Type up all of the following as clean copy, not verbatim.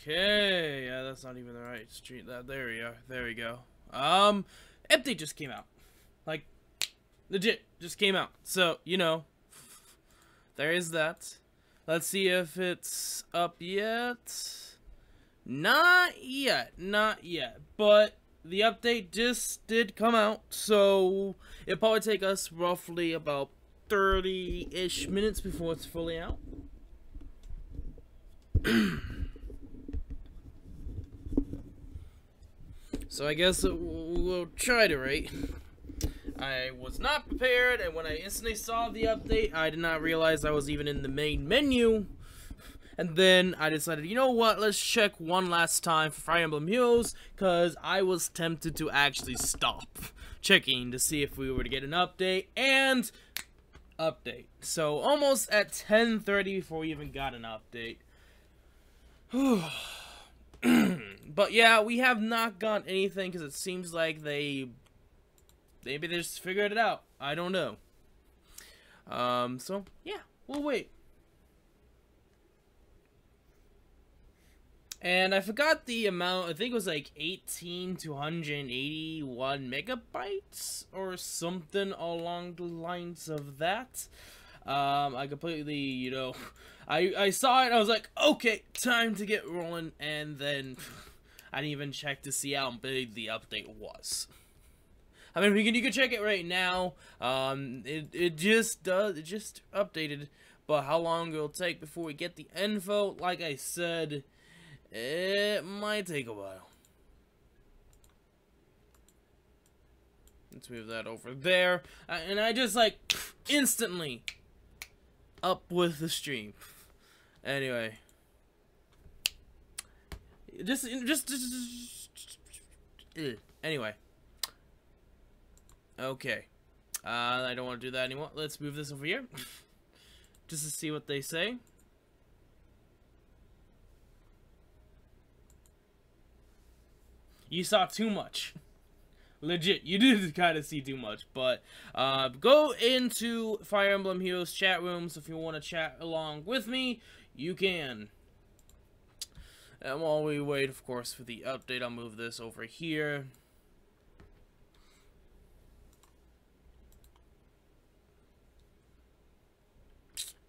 Okay, yeah, that's not even the right street. There we are. There we go. Update just came out. Like, legit, just came out. So, you know, there is that. Let's see if it's up yet. Not yet, not yet. But the update just did come out, so it'll probably take us roughly about 30-ish minutes before it's fully out. So I guess we'll try to rate. I was not prepared, and when I instantly saw the update, I did not realize I was even in the main menu. And then I decided, you know what, let's check one last time for Fire Emblem Heroes, because I was tempted to actually stop checking to see if we were to get an update, and update. So almost at 10:30 before we even got an update. But yeah, we have not got anything because it seems like maybe they just figured it out. I don't know. So yeah, we'll wait. And I forgot the amount. I think it was like 18 to 181 megabytes or something along the lines of that. I completely, you know, I saw it and I was like, okay, time to get rolling, and then I didn't even check to see how big the update was. I mean, you can check it right now. It just updated, but how long it'll take before we get the info, like I said, it might take a while. Let's move that over there, and I just like instantly up with the stream. Anyway, anyway. Okay. I don't want to do that anymore. Let's move this over here, just to see what they say. You saw too much. Legit, you did kind of see too much, but go into Fire Emblem Heroes chat rooms if you want to chat along with me, you can. And while we wait, of course, for the update, I'll move this over here.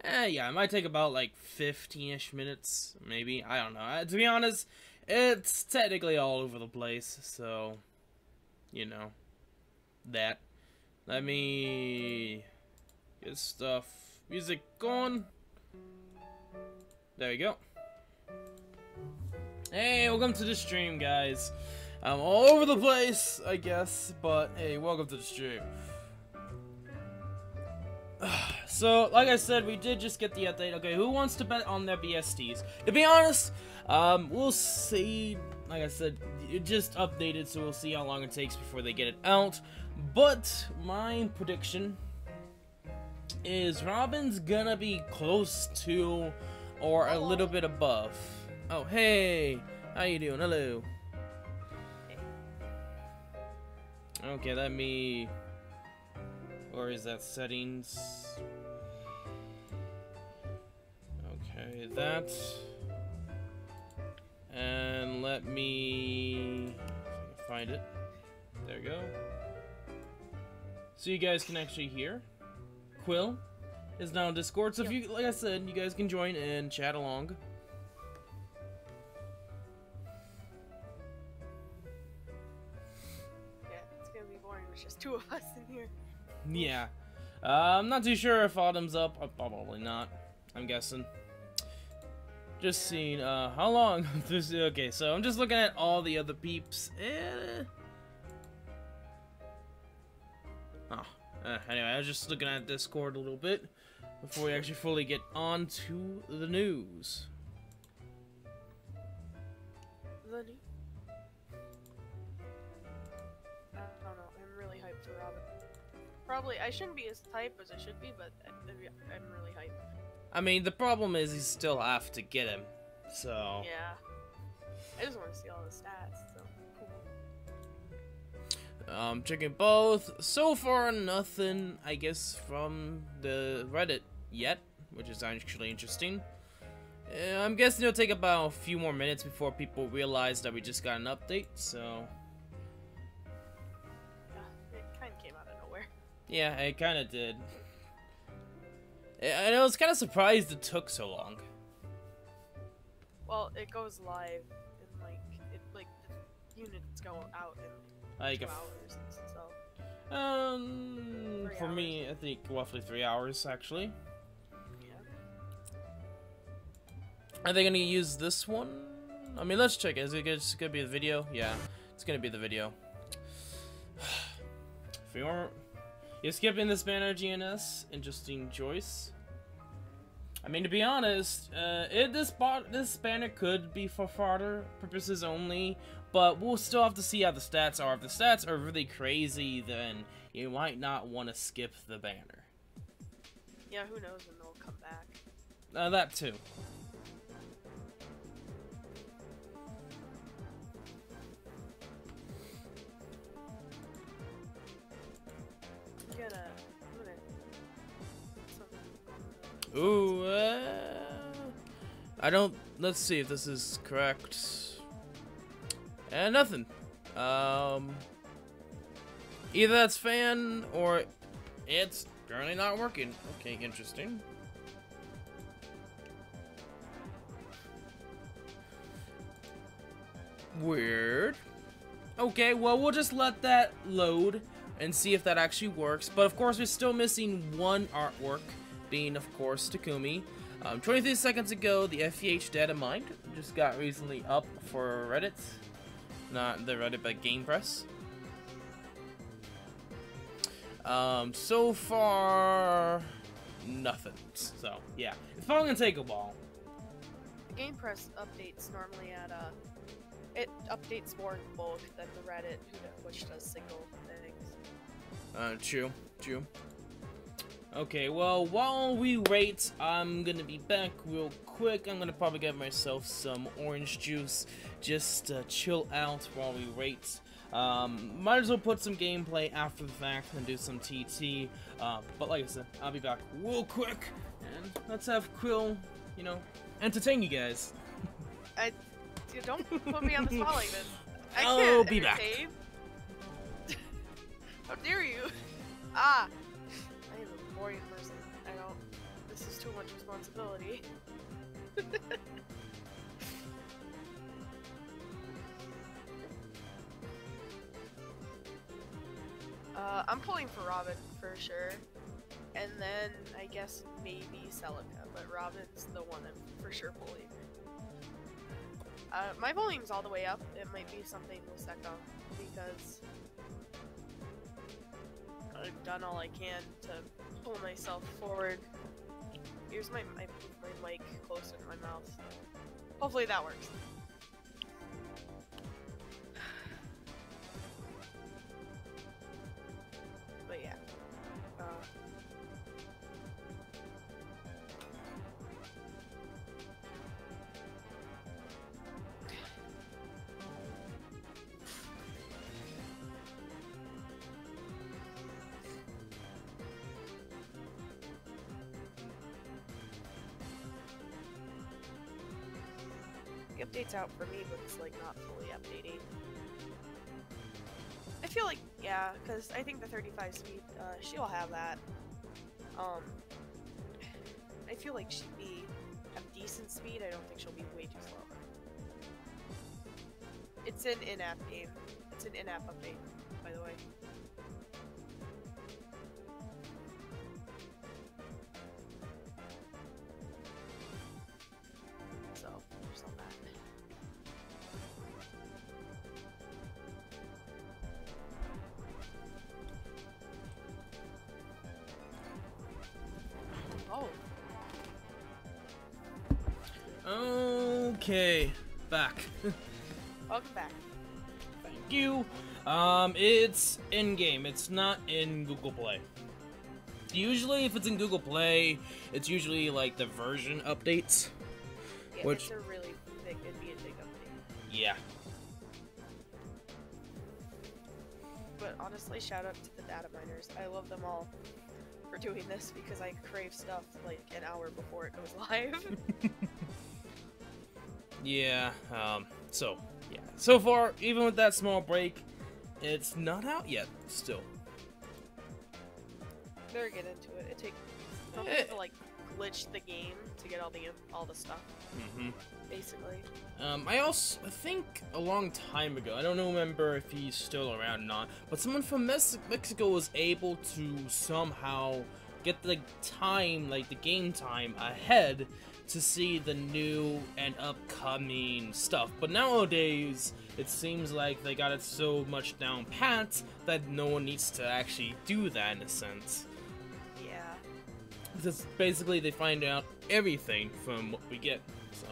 Yeah, it might take about like 15-ish minutes, maybe. I don't know. To be honest, it's technically all over the place, so you know, that. Let me get stuff. Music going. There you go. Hey, welcome to the stream, guys. I'm all over the place, I guess, but hey, welcome to the stream. So, like I said, we did just get the update. Okay, who wants to bet on their BSTs? To be honest, we'll see. Like I said, it just updated, so we'll see how long it takes before they get it out. But my prediction is Robin's gonna be close to or a little bit above. Oh, hey! How you doing? Hello. Okay, let me... Or is that settings? Okay, that. And let me... find it. There we go. So you guys can actually hear. Quill is now on Discord, so if you, like I said, you guys can join and chat along. Yeah, it's gonna be boring. There's just two of us in here. Yeah. I'm not too sure if Autumn's up. Probably not. I'm guessing. Just seeing, how long this... Okay, so I'm just looking at all the other peeps. Anyway, I was just looking at Discord a little bit before we actually fully get on to the news. I don't know. I'm really hyped for Robin. Probably, I shouldn't be as hyped as I should be, but I'm really hyped. I mean, the problem is you still have to get him, so... Yeah. I just want to see all the stats, so cool. Checking both. So far, nothing, I guess, from the Reddit yet, which is actually interesting. I'm guessing it'll take about a few more minutes before people realize that we just got an update, so... Yeah, it kind of came out of nowhere. Yeah, it kind of did. And I was kind of surprised it took so long. Well, it goes live in like the units go out in Like 2 hours and stuff. For me, I think roughly 3 hours, actually. Yeah. Are they gonna use this one? I mean, let's check. Is it gonna be the video? Yeah, it's gonna be the video. If you're skipping this banner, GNS, interesting choice. I mean, to be honest, this banner could be for fodder purposes only, but we'll still have to see how the stats are. If the stats are really crazy, then you might not want to skip the banner. Yeah, who knows when they'll come back. That too. Ooh, I don't. Let's see if this is correct. And nothing. Either that's fan or it's currently not working. Okay, interesting. Weird. Okay, well, we'll just let that load and see if that actually works. But of course, we're still missing one artwork, being, of course, Takumi. 23 seconds ago, the FEH Datamined just got recently up for Reddit. Not the Reddit, but Game Press. So far, nothing. So, yeah. It's probably gonna take a while. The Game Press updates normally at, it updates more in bulk than the Reddit, which does single things. True. Okay, well, while we wait, I'm gonna be back real quick. I'm gonna probably get myself some orange juice, just to chill out while we wait. Might as well put some gameplay after the fact and do some TT. But like I said, I'll be back real quick, and let's have Quill, you know, entertain you guys. Don't put me on the spot like this. I I'll can't be back. entertain. How dare you? Ah! I am a boring person. I don't... This is too much responsibility. I'm pulling for Robin for sure. And then, I guess, maybe Celica, but Robin's the one I'm for sure pulling. My volume's all the way up. It might be something with Secom, because I've done all I can to pull myself forward. Here's my mic closer to my mouth. Hopefully that works. But yeah. The update's out for me, but it's like not fully updating. I feel like, yeah, because I think the 35 speed, she'll have that. I feel like she'd have decent speed. I don't think she'll be way too slow. It's an in-app game. It's an in-app update, by the way. So, there's all that. Oh. Okay, back. Welcome back. Thank you. It's in-game. It's not in Google Play. Usually, if it's in Google Play, it's usually like the version updates. Yeah, Which... it's a really big, it'd be a big update. Yeah. But honestly, shout out to the data miners. I love them all for doing this because I crave stuff like an hour before it goes live. Yeah, so, yeah. So far, even with that small break, it's not out yet, still. Better get into it. It takes to like glitch the game to get all the stuff. Basically. I think a long time ago, I don't remember if he's still around or not, but someone from Mexico was able to somehow get the time, like the game time ahead to see the new and upcoming stuff. But nowadays, it seems like they got it so much down pat that no one needs to actually do that in a sense. Yeah. Because basically they find out everything from what we get, so.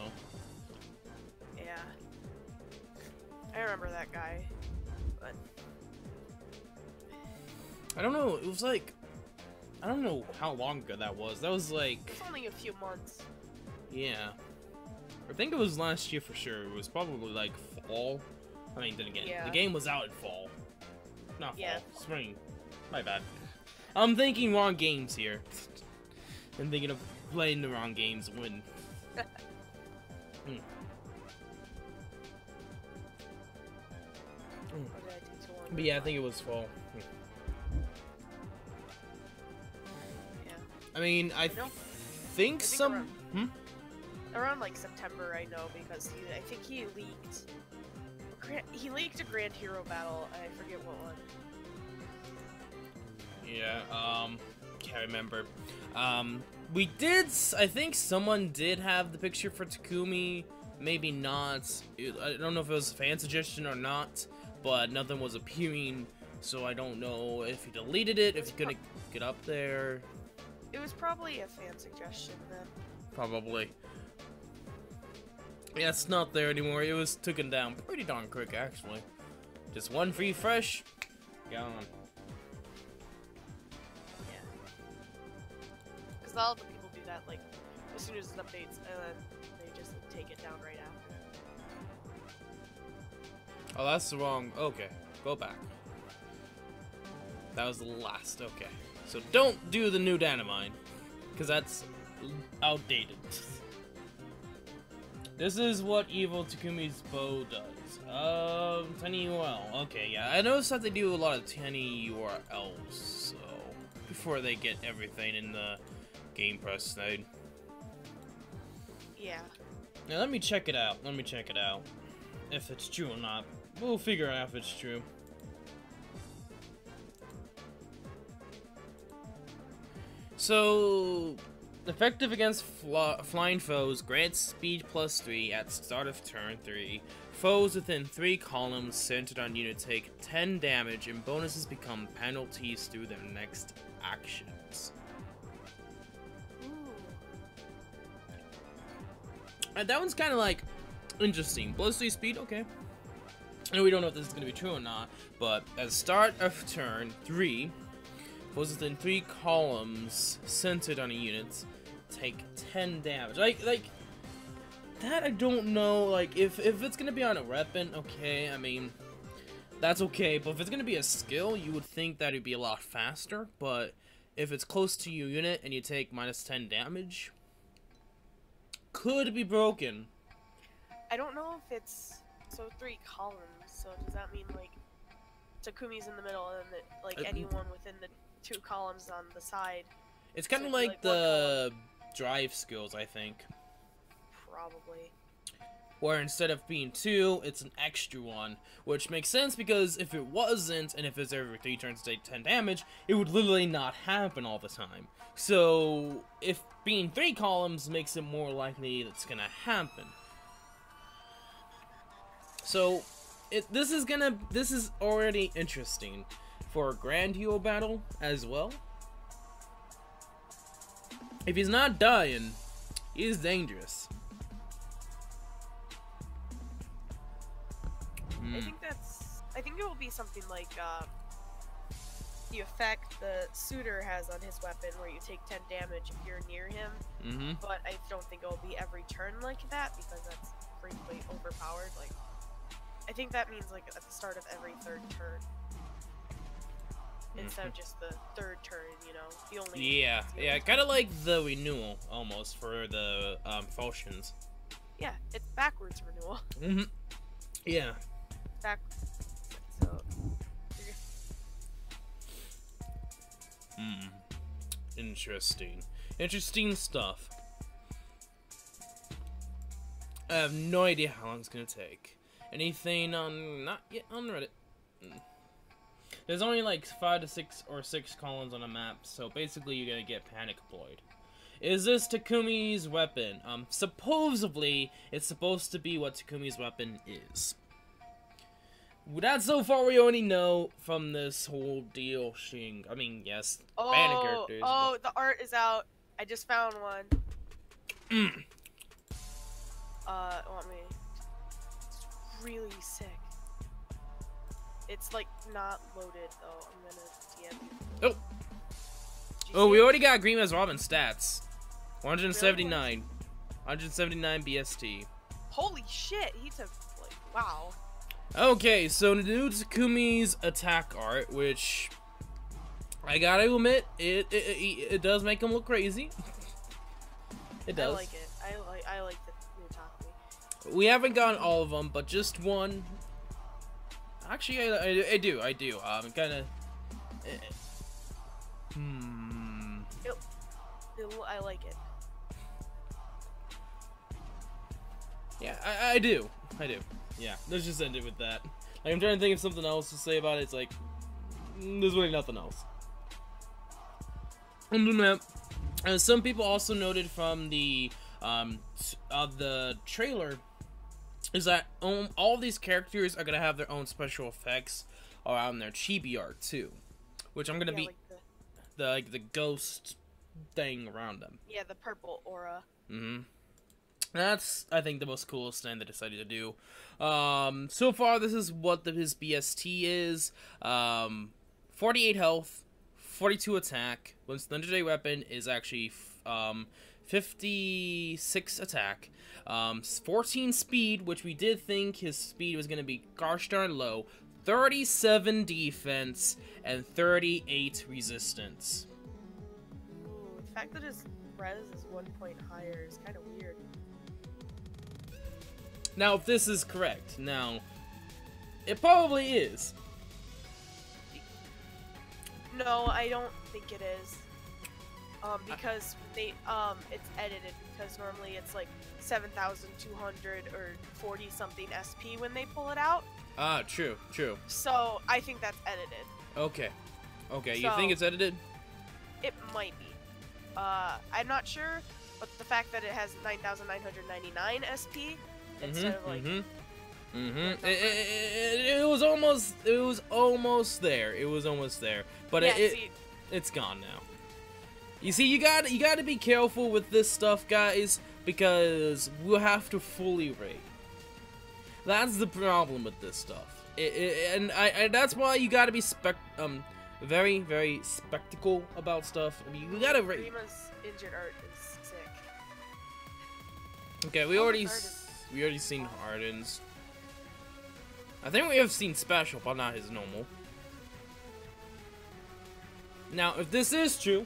Yeah. I remember that guy, but... I don't know, it was like... I don't know how long ago that was. That was like... It's only a few months. Yeah. I think it was last year for sure. It was probably like fall. I mean, then again, Yeah. the game was out in fall. Not fall, Yeah. spring. My bad. I'm thinking wrong games here. I'm thinking of playing the wrong games when... What did I do so long But yeah, I think it was fall. Yeah. I mean, I know. think I think some... Around like September, I know, because I think he leaked a Grand Hero battle. I forget what one. Yeah, can't remember. We did, I think someone did have the picture for Takumi, maybe not. I don't know if it was a fan suggestion or not, but nothing was appearing, so I don't know if he deleted it, if he couldn't get up there. It was probably a fan suggestion then. Probably. Yeah, it's not there anymore. It was taken down pretty darn quick, actually. Just one free fresh, gone. Yeah. Because all the people do that, like, as soon as it updates, and then they just take it down right after. Oh, that's the wrong... Okay, go back. That was the last, okay. So don't do the new Datamined, because that's outdated. This is what Evil Takumi's bow does. Tiny URL. Okay, yeah. I noticed that they do a lot of tiny URLs, so... Before they get everything in the Game Press side. Yeah. Now let me check it out. Let me check it out. If it's true or not. We'll figure out if it's true. So... Effective against flying foes, grants speed +3 at start of turn 3. Foes within 3 columns centered on unit take 10 damage, and bonuses become penalties through their next actions. Ooh. And that one's kind of like interesting. +3 speed, okay. And we don't know if this is going to be true or not, but at the start of turn 3, foes within 3 columns centered on a unit take 10 damage. Like that I don't know, like if it's gonna be on a weapon, okay, I mean that's okay, but if it's gonna be a skill, you would think that it'd be a lot faster, but if it's close to your unit and you take -10 damage, could be broken. I don't know if it's so 3 columns, so does that mean like Takumi's in the middle and then like anyone within the 2 columns on the side? It's kind of So like the drive skills, I think. Probably. Where instead of being 2, it's an extra one, which makes sense because if it wasn't, and if it's every 3 turns to take 10 damage, it would literally not happen all the time. So, if being 3 columns makes it more likely that's gonna happen. So, this is already interesting for a Grand Hero battle as well. If he's not dying, he's dangerous. I think it will be something like the effect the suitor has on his weapon where you take 10 damage if you're near him. But I don't think it will be every turn like that because that's briefly overpowered. Like, I think that means like at the start of every 3rd turn. Instead of just the 3rd turn, you know, the only... Yeah, kind of like the renewal, almost, for the, potions. Yeah, it's backwards renewal. Mm-hmm. Yeah. Back. So. Hmm. Interesting. Interesting stuff. I have no idea how long it's gonna take. Anything on not yet on Reddit. There's only like 5 to 6 or 6 columns on a map, so basically you're gonna get panic deployed. Is this Takumi's weapon? Supposedly it's supposed to be what Takumi's weapon is. That's so far we only know from this whole deal. I mean, yes, banner characters. Oh, the art is out. I just found one. Want me? It's really sick. It's like not loaded though. I'm gonna DM you. Oh. Oh, we already got Green as Robin stats. 179. Really? 179 BST. Holy shit! He took like wow. Okay, so the new Takumi's attack art, which I gotta admit, it does make him look crazy. It does. I like it. I like the new Takumi. We haven't gotten all of them, but just one. Actually, I do. Kind of. I like it. Yeah, I do. Yeah, let's just end it with that. Like, I'm trying to think of something else to say about it. It's like, there's really nothing else. Some people also noted from the trailer is that all these characters are gonna have their own special effects around their chibi art too, which I'm gonna be like the ghost thing around them. Yeah, the purple aura. That's, I think, the most coolest thing they decided to do. So far, this is what his BST is. 48 health, 42 attack. His legendary weapon is actually 56 attack. 14 speed, which we did think his speed was going to be gosh darn low. 37 defense, and 38 resistance. Ooh, the fact that his res is 1 point higher is kind of weird. Now, if this is correct, it probably is. No, I don't think it is. Because it's edited, because normally it's like 7,200 or 40 something SP when they pull it out. Ah, true. So, I think that's edited. Okay, So, you think it's edited? It might be. I'm not sure, but the fact that it has 9,999 SP instead of like... It was almost there. But yeah, it's gone now. You see, you gotta be careful with this stuff, guys, because we'll have to fully rate. That's the problem with this stuff. And that's why you gotta be very, very spectacle about stuff. I mean, you gotta rate. Rima's injured art is sick. Okay, we already seen Arden's. I think we have seen special, but not his normal. Now, if this is true,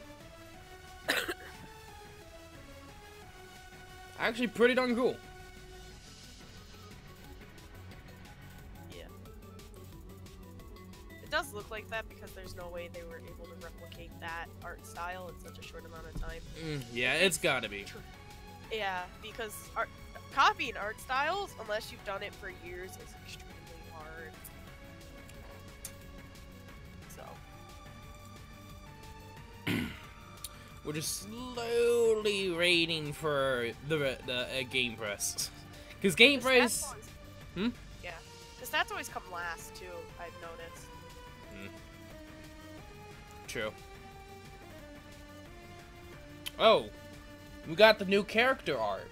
actually pretty darn cool. Yeah. It does look like that because there's no way they were able to replicate that art style in such a short amount of time. Yeah, it's gotta be. Yeah, because copying art styles, unless you've done it for years, is extremely hard. So. We're just slowly waiting for the Game Press. Because Game Press... Yeah. The stats always come last, too, I've noticed. True. Oh! We got the new character art.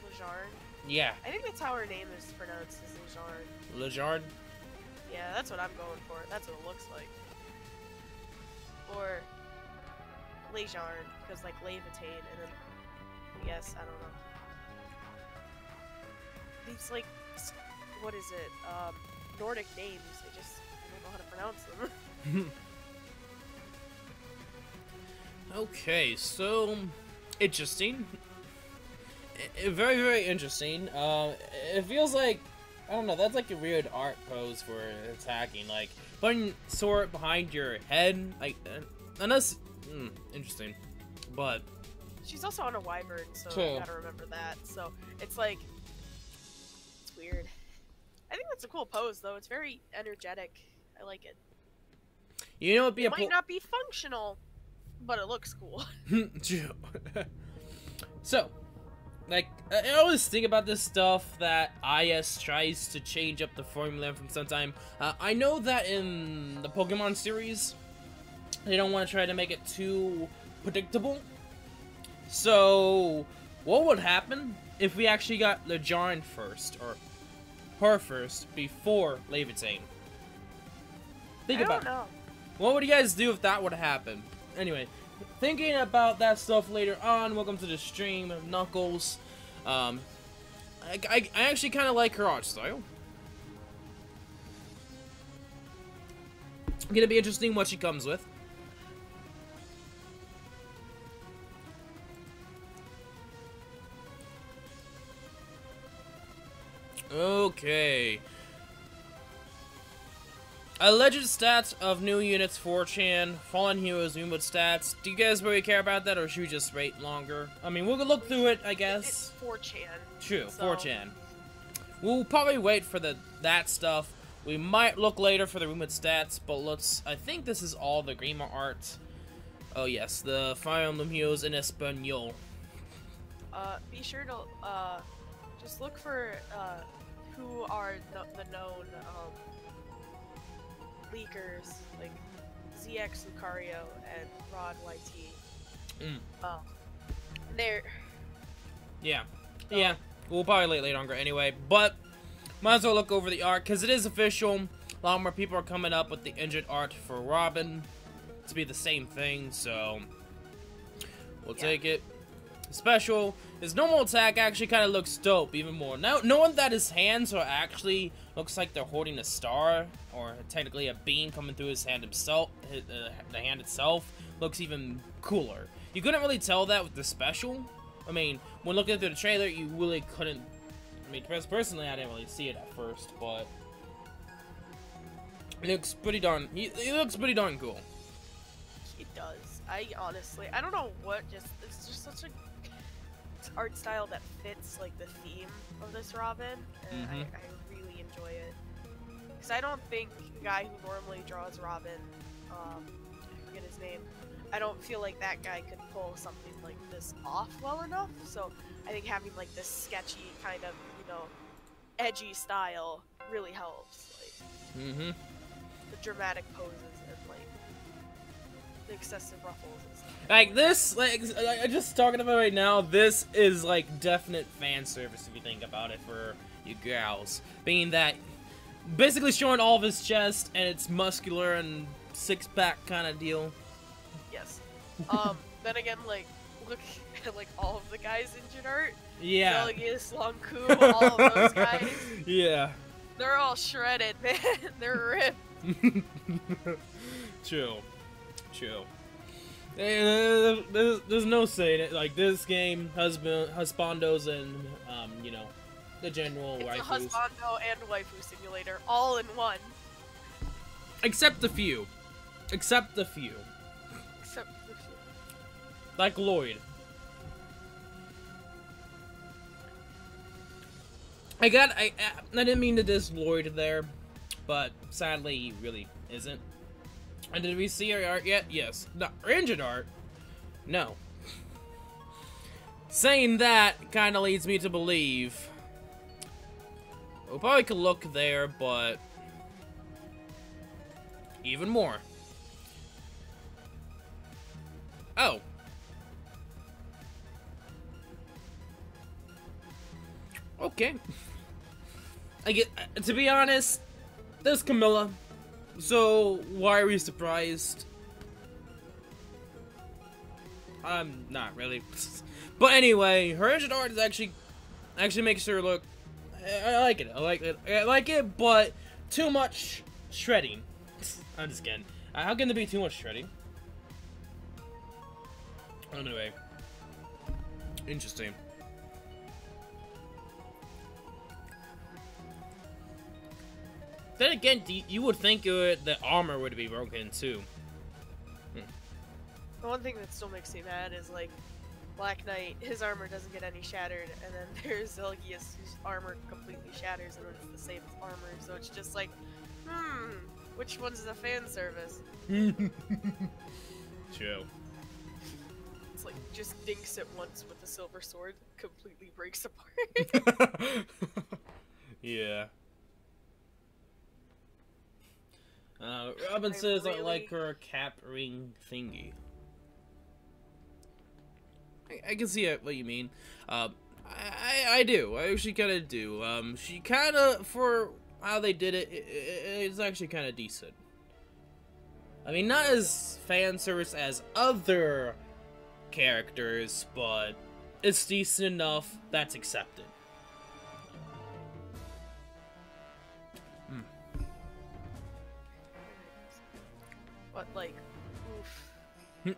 Lejarn? Yeah. I think that's how her name is pronounced, is Lejarn. Lejarn? Yeah, that's what I'm going for. That's what it looks like. Or... Lejarn, because like levitate, and then... Yes, I don't know. These, like... What is it? Nordic names. I don't know how to pronounce them. Okay, so... Interesting. very, very interesting. It feels like, I don't know, that's like a weird art pose for attacking. Like, putting sword behind your head, like, unless, interesting. But she's also on a wyvern, so true. You gotta remember that. So it's like, it's weird. I think that's a cool pose, though. It's very energetic. I like it. You know, it might not be functional, but it looks cool. True. So, like, I always think about this stuff that IS tries to change up the formula from some time. I know that in the Pokemon series, they don't want to try to make it too predictable. So, what would happen if we actually got Lejarn first, or her first, before Levitating? Think about it. What would you guys do if that would happen? Anyway, thinking about that stuff later on. Welcome to the stream, Knuckles. I actually kind of like her art style. Gonna be interesting what she comes with. Okay. Alleged stats of new units 4chan, Fallen Heroes Remote stats. Do you guys really care about that, or should we just wait longer? I mean, we'll look through it, I guess. It's 4chan. True, so. 4chan. We'll probably wait for that stuff. We might look later for the Remote stats, but I think this is all the Grima art. Oh yes, the Fire Emblem Heroes in Espanol. Be sure to, just look for, who are the known, leakers, like ZX Lucario and Rod YT. They're... Yeah. Yeah. We'll probably wait longer anyway, but might as well look over the art, because it is official. A lot more people are coming up with the injured art for Robin to be the same thing, so we'll take it. Special. His normal attack actually kind of looks dope even more. Now, knowing that his hands are actually looks like they're holding a star, or technically a beam coming through his hand himself, the hand itself looks even cooler. You couldn't really tell that with the special. I mean, when looking through the trailer, you really couldn't. I mean, personally, I didn't really see it at first, but it looks pretty darn. He looks pretty darn cool. He does. I don't know what. It's just such a art style that fits like the theme of this Robin, and I really enjoy it. Because I don't think the guy who normally draws Robin, I forget his name, I don't feel like that guy could pull something like this off well enough. So I think having like this sketchy kind of, you know, edgy style really helps. Like the dramatic poses and like the excessive ruffles and stuff. Like this, like I'm just talking about right now, this is like definite fan service if you think about it for you gals. Being that basically showing all of his chest and it's muscular and six-pack kind of deal. Yes. Then again, like look at like all of the guys injured art. Yeah. Melgus, Longku, all of those guys. Yeah. They're all shredded, man. They're ripped. True. True. There's no saying it. Like, this game, husbandos and, you know, the general waifus. It's a husbando and waifu simulator, all in one. Except the few. Except the few. Except the few. Like Lloyd. I didn't mean to diss Lloyd there, but sadly he really isn't. And did we see our art yet? Yes. No, injured art? No. Saying that kind of leads me to believe we probably could look there, but even more. Oh. Okay. To be honest, there's Camilla. So, why are we surprised? I'm not really. But anyway, her injured art is actually makes her look. I like it. I like it, but too much shredding. I'm just kidding. How can there be too much shredding? Anyway, interesting. Then again, you would think the armor would be broken too. The one thing that still makes me mad is like Black Knight, his armor doesn't get any shattered, and then there's Zelgius whose armor completely shatters and it's the same armor, so it's just like, which one's the fan service? True. It's like, just dinks it once with the silver sword, completely breaks apart. Yeah. Robin says I like her cap ring thingy. I can see what you mean. I do. I actually kind of do. She kind of, for how they did it, it's actually kind of decent. I mean, not as fan service as other characters, but it's decent enough that's accepted. But like, oof.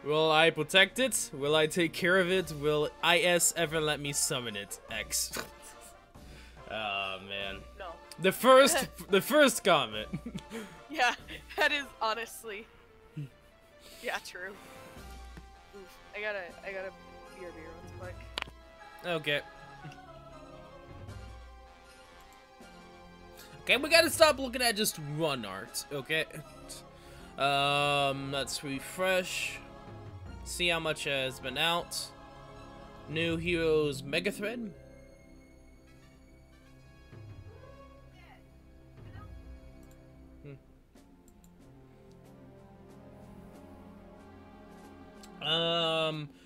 Will I protect it? Will I take care of it? Will IS ever let me summon it? X. Oh man. No. The first comment. Yeah, that is honestly. Yeah, true. Oof. I gotta beer real quick. Okay. Okay, we gotta stop looking at just one art, okay? Let's refresh. See how much has been out. New Heroes Mega Thread.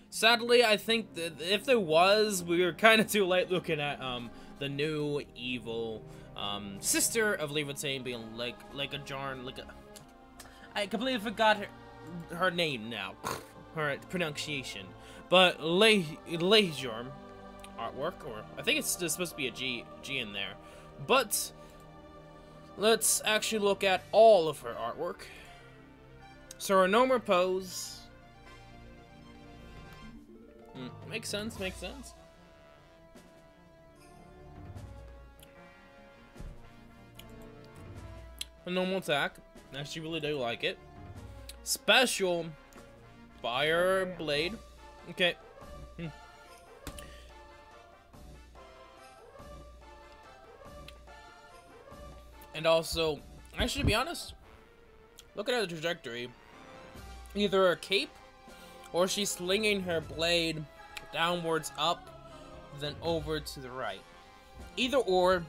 Sadly, I think that if there was, we were kind of too late looking at, the new evil, sister of Levitain being like a Jarn, I completely forgot her name now, her pronunciation, but Leijorm artwork, or I think it's just supposed to be a G in there, but let's actually look at all of her artwork. So her normal pose, makes sense, makes sense. A normal attack, I actually really do like it. Special, Fire Blade, okay. And also, actually to be honest, look at her trajectory. Either a cape, or she's slinging her blade downwards up, then over to the right. Either or,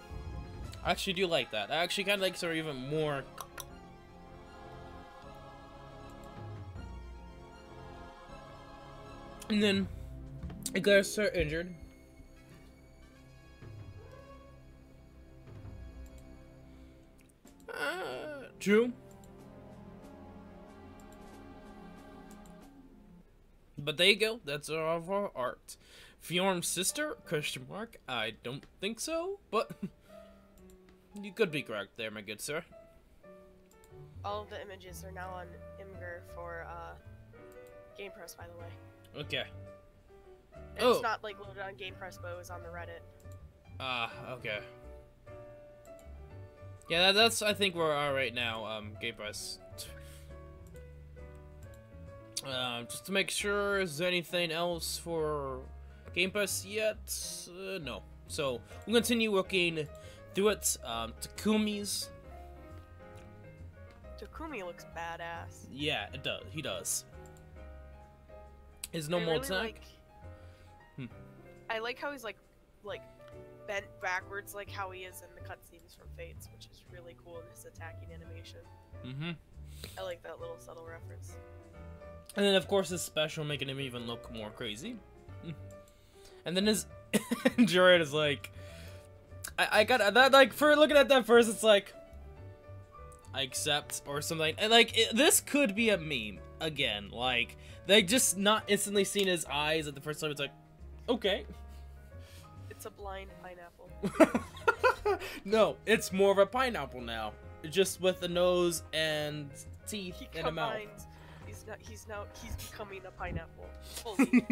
I actually do like that. I actually kind of like her even more. And then, I guess her injured. True. But there you go. That's all of our art. Fjorm's sister? Question mark. I don't think so, but you could be correct there, my good sir. All of the images are now on Imgur for Game Press, by the way. Okay. And it's not like loaded on Game Press, but it was on the Reddit. Okay. Yeah, that's I think where we are right now, Game Press. Just to make sure, is there anything else for Game Pass yet? No. So, we'll continue working through it. Takumi's. Takumi looks badass. Yeah, it does. He does. His normal attack. I like how he's like bent backwards, like how he is in the cutscenes from Fates, which is really cool in his attacking animation. I like that little subtle reference. And then, of course, his special making him even look more crazy. And then his Jared is like, I got that, like, for looking at that first, it's like, I accept, or something. And, like, this could be a meme, again. Like, they just not instantly seeing his eyes at the first time, it's like, okay. It's a blind pineapple. No, it's more of a pineapple now. Just with a nose and teeth and a mouth. He's becoming a pineapple. Fully.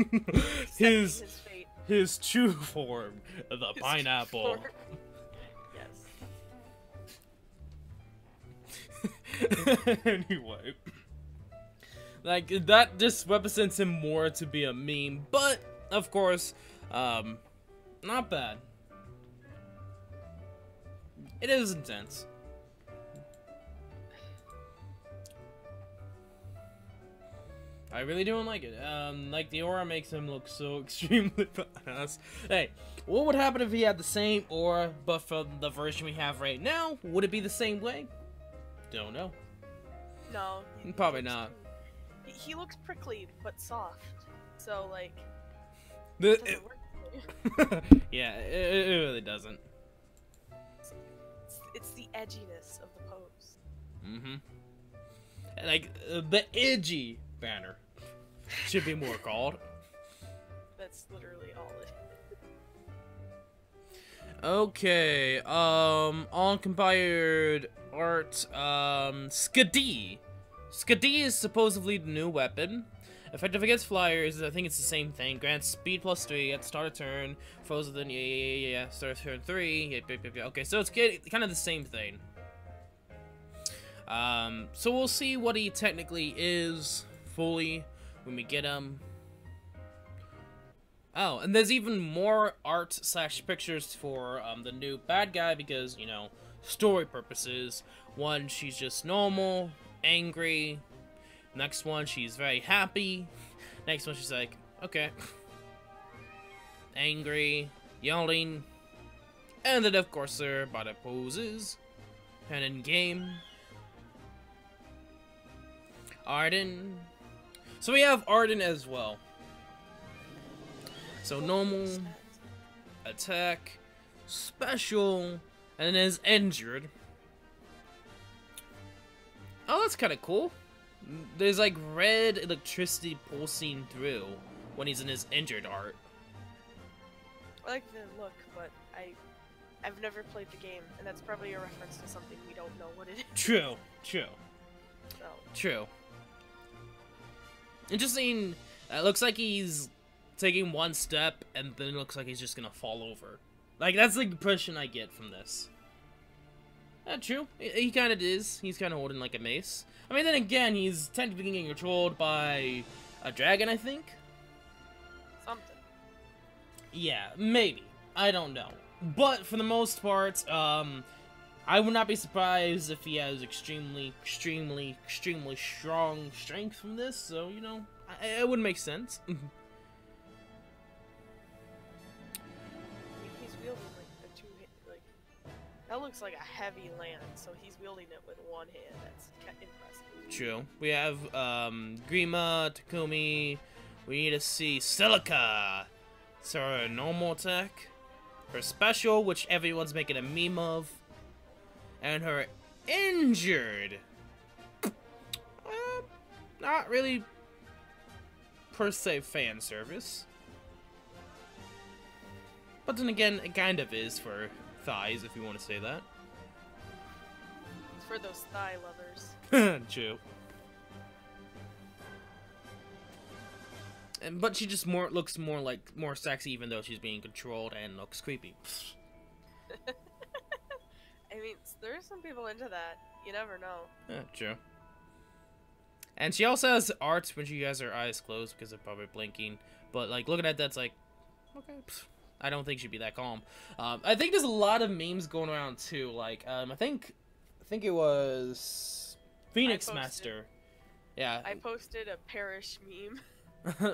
his true form, the pineapple. Anyway. Like, that just represents him more to be a meme, but, of course, not bad. It is intense. I really don't like it. Like, the aura makes him look so extremely badass. Hey, what would happen if he had the same aura, but from the version we have right now? Would it be the same way? Don't know. No. Probably not. He looks prickly, but soft. So, like, yeah, it really doesn't. It's the edginess of the pose. Mm-hmm. Like, the edgy banner should be more called. That's literally all it is. Okay, on compiled art, Skadi. Skadi is supposedly the new weapon. Effective against flyers, I think it's the same thing. Grants speed +3 at the start of turn. Frozen, yeah. Start of turn 3. Yeah. Okay, so it's kind of the same thing. So we'll see what he technically is fully when we get him. Oh, and there's even more art / pictures for the new bad guy because, you know, story purposes. One, she's just normal, angry. Next one, she's very happy. Next one, she's like, okay. Angry, yelling. And then, of course, her body poses. And in game. Arden. So we have Arden as well. So normal, attack, special, and is injured. Oh, that's kind of cool. There's like red electricity pulsing through when he's in his injured art. I like the look, but I've never played the game, and that's probably a reference to something we don't know what it is. True. So. True. Interesting. It looks like he's taking one step, and then it looks like he's just gonna fall over. Like, that's the impression I get from this. True. He kind of is. He's kind of holding like a mace. I mean, then again, he's technically getting controlled by a dragon, I think? Something. Yeah, maybe. I don't know. But, for the most part, I would not be surprised if he has extremely strong strength from this, so, you know, it would make sense. He's wielding, like, the two-hand, like, that looks like a heavy lance, so he's wielding it with one hand. That's impressive. True. We have, Grima, Takumi, we need to see Silica. It's her normal attack, her special, which everyone's making a meme of, and her injured. Not really, per se, fan service. But then again, it kind of is for thighs, if you want to say that. It's for those thigh lovers. True. But she just looks more sexy, even though she's being controlled and looks creepy. I mean, there's some people into that. You never know. Yeah, true. And she also has art when she has her eyes closed because they're probably blinking. But like looking at that's like, okay, I don't think she'd be that calm. I think there's a lot of memes going around too. Like, I think it was Phoenix Master. Yeah. I posted a Parrish meme.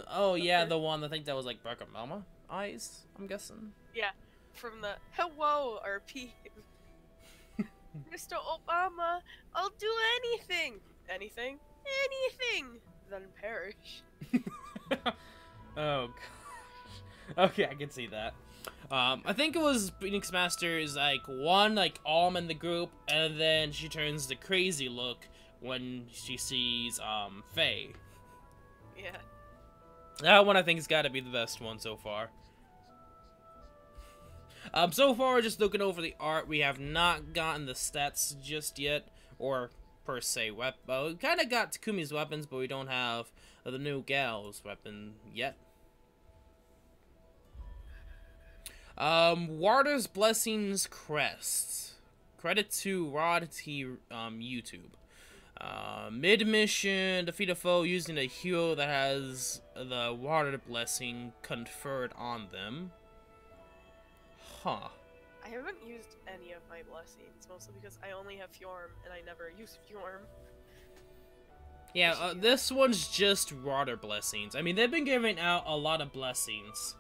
Oh yeah, the one I think that was like Barack Obama eyes. I'm guessing. Yeah, from the hello RP. Mr. Obama, I'll do anything. Anything? Then perish. Oh gosh. Okay, I can see that. I think it was Phoenix Master is like one Alm in the group, and then she turns the crazy look when she sees Faye. Yeah. That one I think has got to be the best one so far. So far, just looking over the art, we have not gotten the stats just yet, or per se weapon. We kind of got Takumi's weapons, but we don't have the new gal's weapon yet. Warder's Blessings Crest. Credit to Rod T YouTube. Mid-mission, defeat a foe using a hero that has the water blessing conferred on them. Huh. I haven't used any of my blessings, mostly because I only have Fjorm, and I never use Fjorm. Yeah, this one's just water blessings. I mean, they've been giving out a lot of blessings,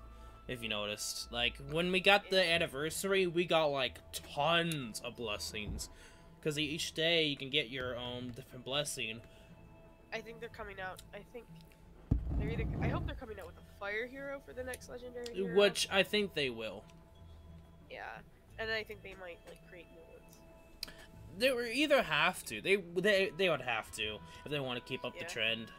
if you noticed. Like, when we got the anniversary, we got, like, tons of blessings. Because each day, you can get your own different blessing. I think they're coming out, I hope they're coming out with a fire hero for the next legendary hero. Which, I think they will. Yeah, and I think they might, like, create new ones. They would either have to. They would have to if they want to keep up the trend.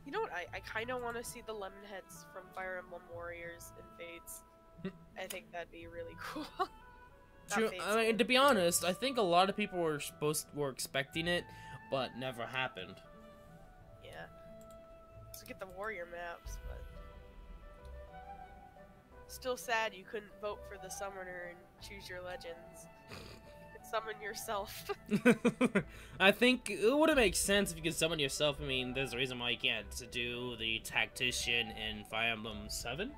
You know what? I kind of want to see the lemon heads from Fire Emblem Warriors and Fates. I think that'd be really cool. True. I mean, to be honest, I think a lot of people were expecting it, but never happened. Yeah. Let's get the warrior maps, but still sad you couldn't vote for the summoner and choose your legends. You could summon yourself. I think it would have made sense if you could summon yourself. I mean, there's a reason why you can't do the tactician in Fire Emblem 7.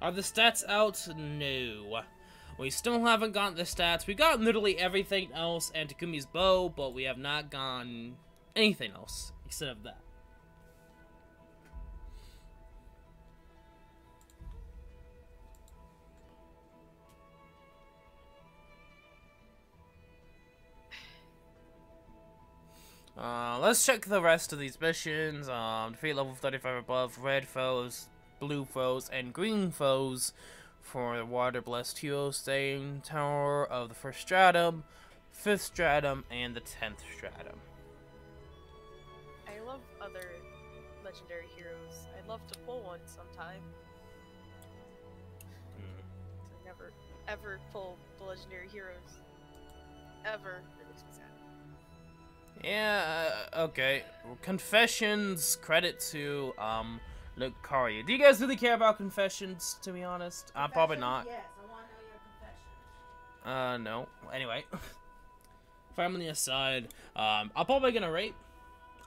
Are the stats out? No. We still haven't gotten the stats. We've got literally everything else and Takumi's bow, but we have not gotten anything else except of that. Let's check the rest of these missions. Defeat level 35 above, red foes, blue foes, and green foes for the water blessed hero staying tower of the 1st stratum, 5th stratum, and the 10th stratum. I love other legendary heroes. I'd love to pull one sometime. I never ever pull the legendary heroes. Ever. It makes me sad. Yeah, okay. Confessions, credit to, Lucaria. Do you guys really care about confessions, to be honest? Probably not. Yes, I want to know your confession. No. Anyway. Family aside, I'm probably gonna rate.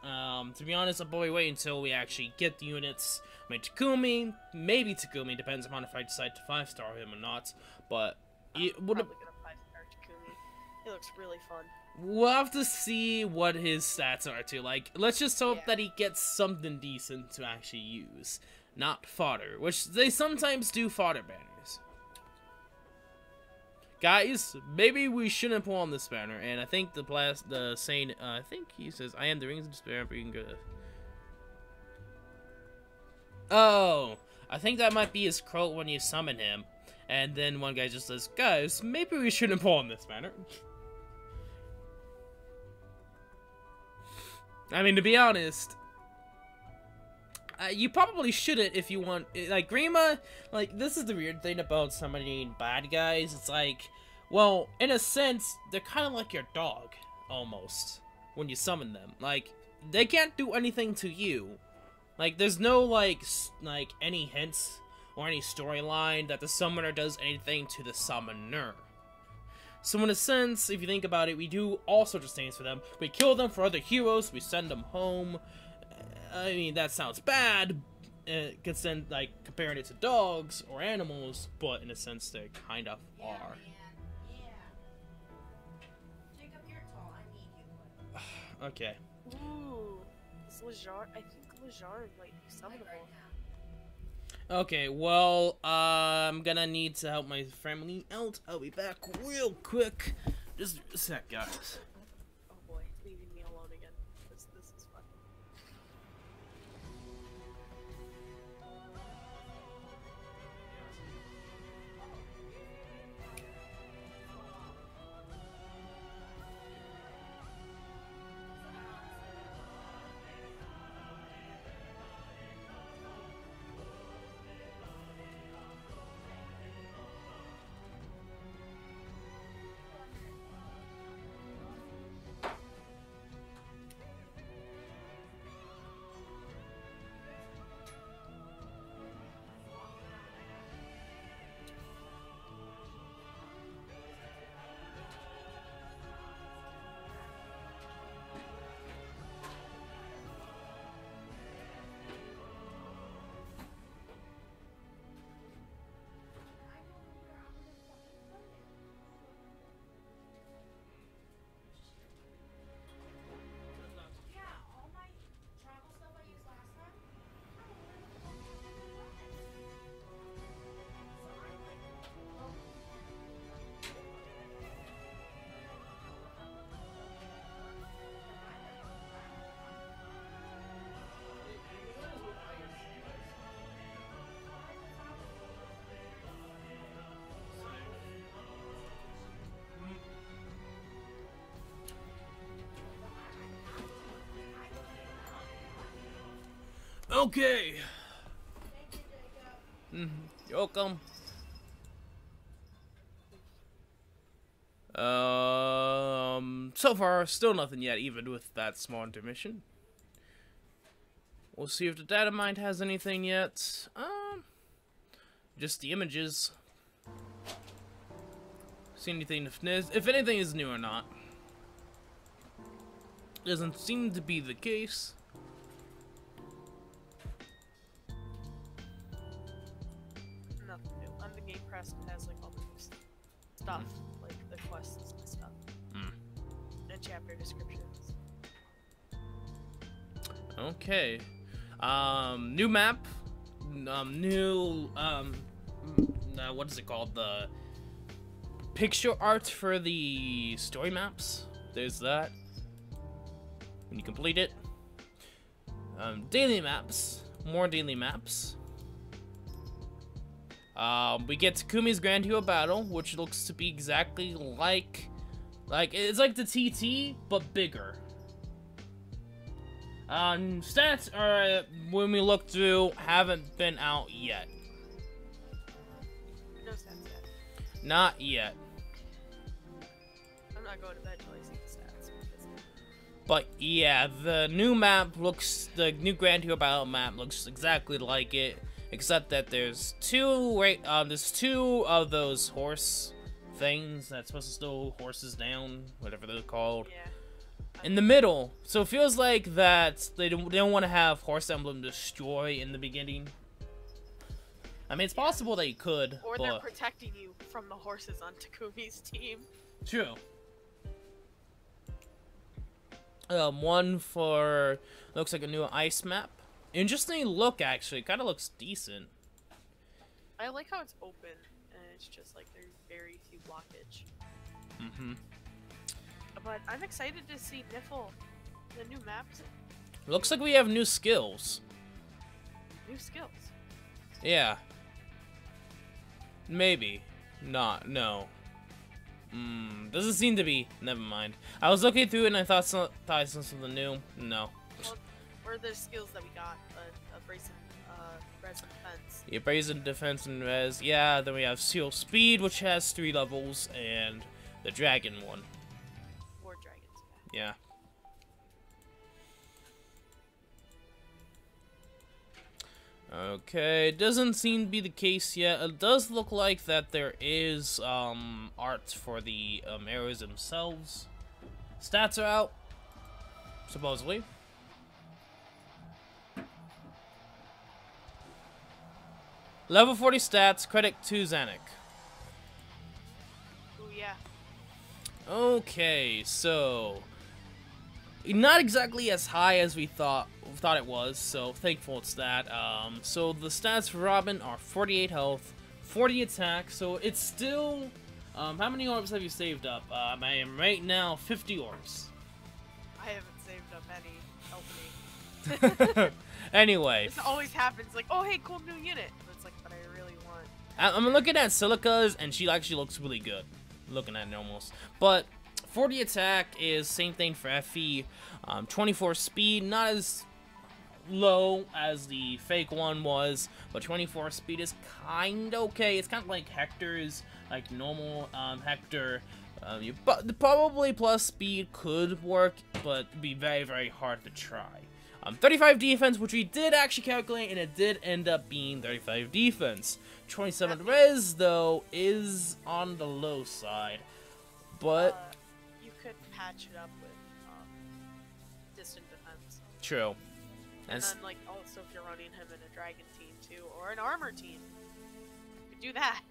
To be honest, I'll probably wait until we actually get the units. I mean, Takumi, maybe Takumi, depends upon if I decide to 5-star him or not, but... I'm probably gonna 5-star Takumi. He looks really fun. We'll have to see what his stats are too. Like, let's just hope that he gets something decent to actually use, not fodder, which they sometimes do fodder banners. Guys, maybe we shouldn't pull on this banner, and I think the saying, I think he says, I am the rings of despair, but you can go to... Oh, I think that might be his quote when you summon him, and then one guy just says, guys, maybe we shouldn't pull on this banner. I mean, to be honest, you probably shouldn't if you want, like, Grima, like, this is the weird thing about summoning bad guys. It's like, well, in a sense, they're kind of like your dog, almost, when you summon them. Like, they can't do anything to you. Like, there's no, like, any hints or any storyline that the summoner does anything to the summoner. So in a sense, if you think about it, we do all sorts of things for them. We kill them for other heroes, we send them home. I mean, that sounds bad, like, comparing it to dogs or animals, but in a sense, they kind of are. Yeah. Jacob, you're tall. I need you. Okay. Ooh. Is Lejar? I think Lejar might be summonable. Okay, well, I'm gonna need to help my family out. I'll be back real quick. Just a sec, guys. Oh boy, leaving me alone again. This is fun. Okay. Thank you, Jacob. You're welcome. So far, still nothing yet, even with that small intermission. We'll see if the Datamined has anything yet. Just the images. See anything if anything is new or not. Doesn't seem to be the case. Nothing new. On the Game Press has like all the new stuff, like the quests and stuff, and chapter descriptions. Okay. New map. What is it called? The picture art for the story maps. There's that. When you complete it. Daily maps. More daily maps. We get Takumi's Grand Hero Battle, which looks to be exactly like it's like the TT, but bigger. Stats are, when we look through, haven't been out yet. No stats yet. Not yet. I'm not going to bed till I see the stats. But yeah, the new Grand Hero Battle map looks exactly like it, except that there's two of those horse things that's supposed to slow horses down, whatever they're called. Yeah. In the middle, so it feels like that they don't want to have Horse Emblem destroy in the beginning. I mean, it's possible they could, Or but they're protecting you from the horses on Takumi's team. true. One for looks like a new ice map. Interesting look, actually. Kind of looks decent. I like how it's open and it's just like there's very few blockage. But I'm excited to see Niffle, the new maps, Looks like we have new skills. new skills. Yeah. Maybe. Not. No. Doesn't seem to be. Never mind. I was looking through it and I thought I saw something new. No. Well, or the skills that we got, res and defense. Yeah, brazen defense and res. Yeah, then we have seal speed, which has 3 levels, and the dragon one. 4 dragons. Yeah. Okay, doesn't seem to be the case yet. It does look like that there is art for the areas themselves. Stats are out, supposedly. Level 40 stats, credit to Zanuck. Ooh, yeah. Okay, so not exactly as high as we thought it was, so thankful it's that. So the stats for Robin are 48 health, 40 attack, so it's still how many orbs have you saved up? I am right now 50 orbs. I haven't saved up any. Help me. Anyway, This always happens. Like, oh hey, cool new unit. But it's like, but I really want. I'm looking at Silica's, and she actually looks really good. Looking at it almost. But 40 attack is same thing for FE. 24 speed, not as low as the fake one was, but 24 speed is kind of okay. It's kind of like Hector's, like normal Hector. But probably plus speed could work, but it'd be very, very hard to try. 35 defense, which we did actually calculate, and it did end up being 35 defense. 27 res, though, is on the low side, but You could patch it up with distant defense. true. And then, like, also if you're running him in a dragon team too, or an armor team, you could do that.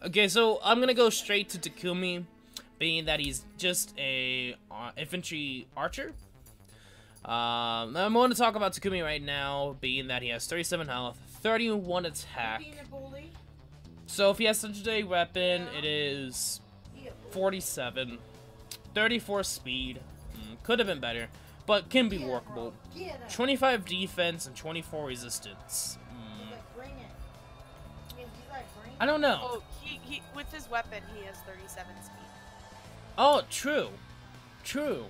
Okay, so I'm gonna go straight to Takumi, being that he's just a infantry archer. I'm going to talk about Takumi right now, being that he has 37 health, 31 attack. Being a bully. So if he has such a weapon, it is Be a bully. 47, 34 speed. Could have been better, but can be Get it, workable. bro. Get it. 25 defense and 24 resistance. He's like, bring it. He's like, bring I don't know. Oh, he with his weapon, he has 37 speed. Oh, true. True.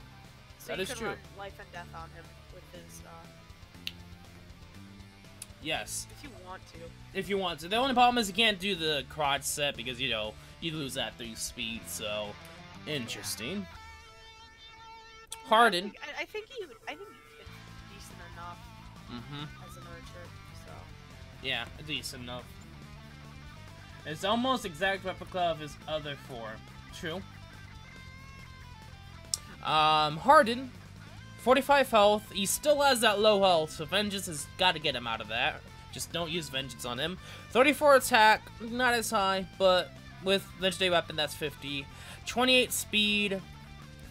So That you is can true. run life and death on him with his Yes. If you want to. If you want to. The only problem is you can't do the crotch set because, you know, you lose that 3 speed, so... Interesting. Harden. I think you fit decent enough as an archer, so... Yeah, decent enough. It's almost exact replica of his other form. True. Harden. 45 health. He still has that low health, so Vengeance has got to get him out of that. Just don't use Vengeance on him. 34 attack, not as high, but with Legendary Weapon, that's 50. 28 speed.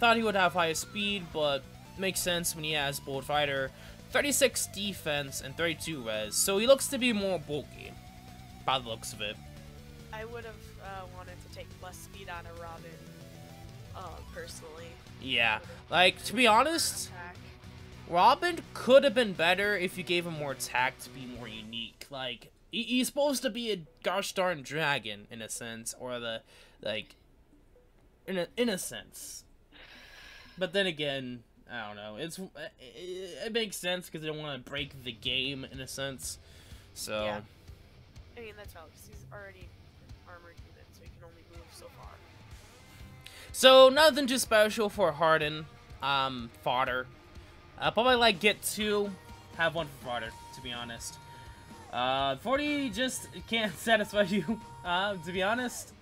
Thought he would have higher speed, but makes sense when he has Bold Fighter. 36 defense and 32 res, so he looks to be more bulky, by the looks of it. I would have wanted to take less speed out of Robin, personally. Yeah, like, to be honest, Robin could have been better if you gave him more attack to be more unique. Like, he's supposed to be a gosh darn dragon, in a sense, or the, like, in a sense. But then again, I don't know, it makes sense because they don't want to break the game, in a sense, so... Yeah. I mean, that's valid, because he's already an armored unit, so he can only move so far. So, nothing too special for Harden, fodder. Probably like get 2, have 1 for fodder, to be honest. 40 just can't satisfy you, to be honest.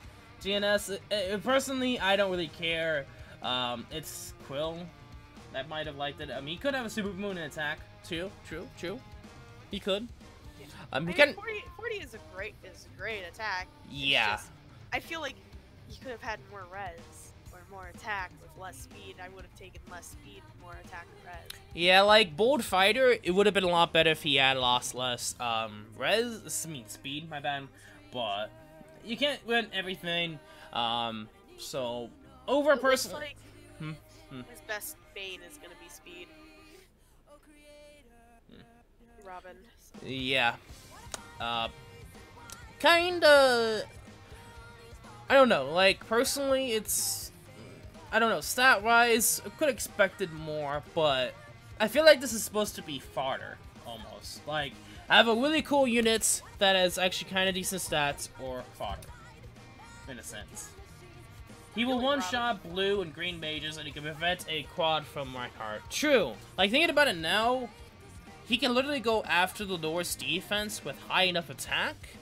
GNS, personally, I don't really care. It's Quill that might have liked it. I mean, he could have a Super Moon and attack, too. True. He could. Yeah. He mean, can... 40 is a great attack. Yeah. Just, I feel like he could have had more res or more attack with less speed. I would have taken less speed, more attack and res. Yeah, like Bold Fighter, it would have been a lot better if he had lost less speed, my bad. But you can't win everything. So over personally, like his best bane is gonna be speed. Robin. Yeah. Kinda... I don't know, like, personally, it's... I don't know, stat-wise, I could have expected more, but... I feel like this is supposed to be fodder, almost. Like, I have a really cool unit that has actually kinda decent stats, or fodder. In a sense. He will one-shot blue and green mages, and he can prevent a quad from Reinhardt. True. Like, thinking about it now... He can literally go after the Lord's defense with high enough attack.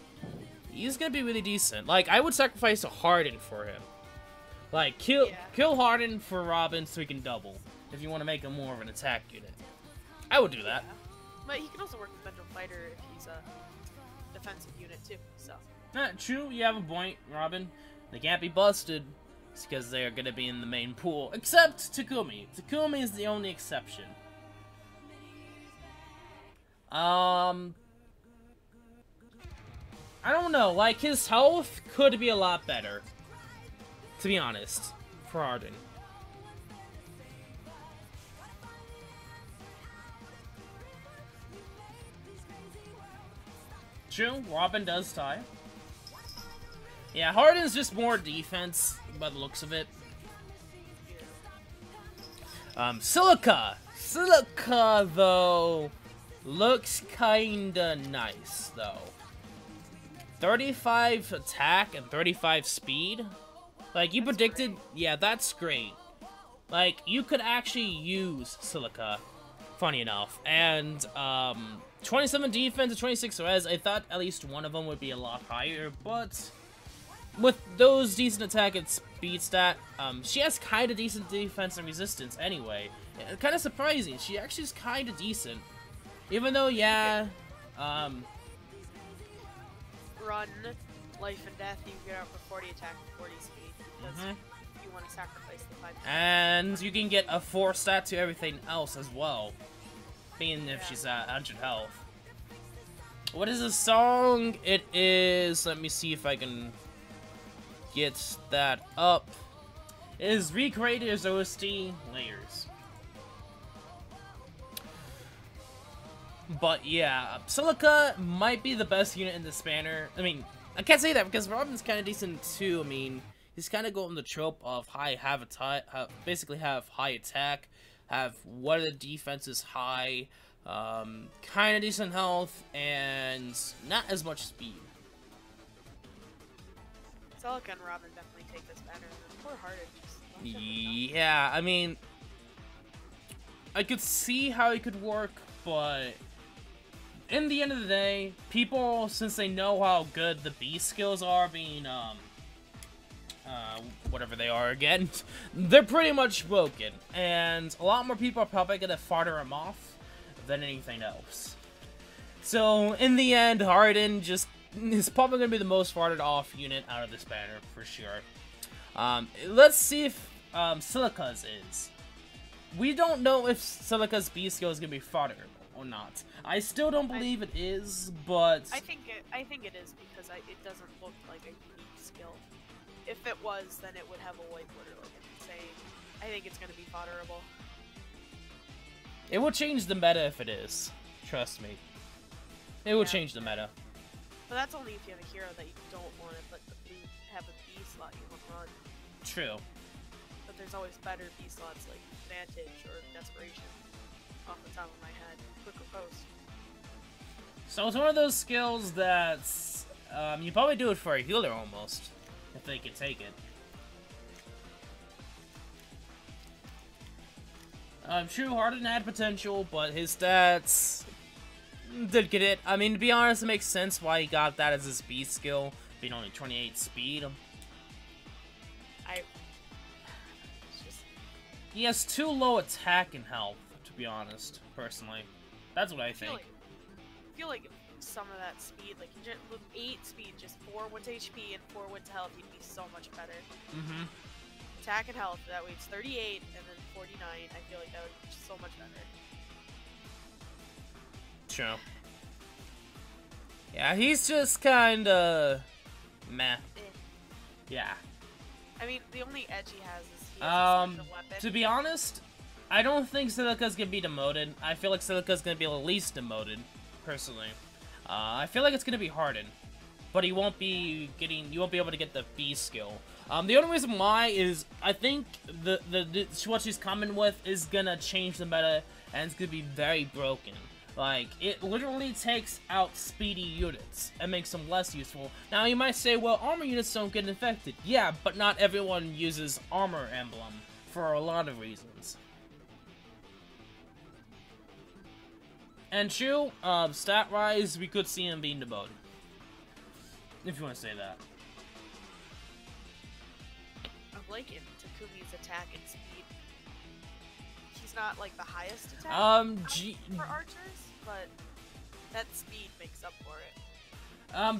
He's gonna be really decent. Like, I would sacrifice a Harden for him. Like, kill Harden for Robin so he can double. If you want to make him more of an attack unit. I would do that. Yeah. But he can also work with Mental Fighter if he's a defensive unit too, so. True, you have a point, Robin. They can't be busted. It's because they're gonna be in the main pool. Except Takumi. Takumi is the only exception. I don't know, like, his health could be a lot better, to be honest, for Arden. True, Robin does tie. Yeah, Harden's just more defense, by the looks of it. Silica! Silica, though... looks kinda nice, though. 35 attack and 35 speed? Like, you predicted... Great. Yeah, that's great. Like, you could actually use Silica, funny enough. And, 27 defense and 26 res, I thought at least one of them would be a lot higher, but... with those decent attack and speed stat, she has kinda decent defense and resistance anyway. Kinda surprising, she actually is kinda decent. Even though, yeah, run life and death, you get out for 40 attack and 40 speed, because you want to sacrifice the 5. And you can get a 4 stat to everything else as well, being if she's at 100 health. What is the song? It is, let me see if I can get that up. It is Recreator's OST Layers. But yeah, Silica might be the best unit in the spanner. I mean, I can't say that because Robin's kind of decent too. I mean, he's kind of going the trope of basically have high attack, have one of the defenses high, Kind of decent health, and not as much speed. Celica and Robin definitely take this better. Poor Harden just... Yeah, I mean... I could see how it could work, but... in the end of the day, people, since they know how good the B skills are, being, whatever they are again, they're pretty much broken. And a lot more people are probably gonna fodder them off than anything else. So, in the end, Harden just is probably gonna be the most foddered off unit out of this banner, for sure. Let's see if, Silica's is. We don't know if Silica's B skill is gonna be fodder or not. I still don't believe it is, but... I think it is because it doesn't look like a unique skill. If it was, then it would have a white border like it's saying. I think it's going to be fodderable. It will change the meta if it is. Trust me. It will change the meta. But that's only if you have a hero that you don't want to let have a B slot you want to run. True. But there's always better B slots like Vantage or Desperation. Off the top of my head. Quick Post. So it's one of those skills that you probably do it for a healer almost, if they can take it. True, Harden had potential, but his stats did get it. I mean, to be honest, it makes sense why he got that as his B skill, being only 28 speed. He has too low attack and health, to be honest, personally. That's what I think. I feel like some of that speed, like with 8 speed, just 4 wins HP and 4 wins health, he'd be so much better. Mm-hmm. Attack and health, that way it's 38 and then 49. I feel like that would be so much better. True. Yeah, he's just kinda meh. Yeah. I mean, the only edge he has is he has a special weapon. To be honest, I don't think Silica's gonna be demoted. I feel like Silica's gonna be at least demoted, personally. I feel like it's gonna be Harden, but he won't be getting. You won't be able to get the B skill. The only reason why is I think the what she's coming with is gonna change the meta, and it's gonna be very broken. Like, it literally takes out speedy units and makes them less useful. Now, you might say, well, armor units don't get infected. Yeah, but not everyone uses Armor Emblem for a lot of reasons. And true, stat-wise, we could see him being demoted. If you want to say that. I'm liking Takumi's attack and speed. He's not, like, the highest attack for archers, but that speed makes up for it.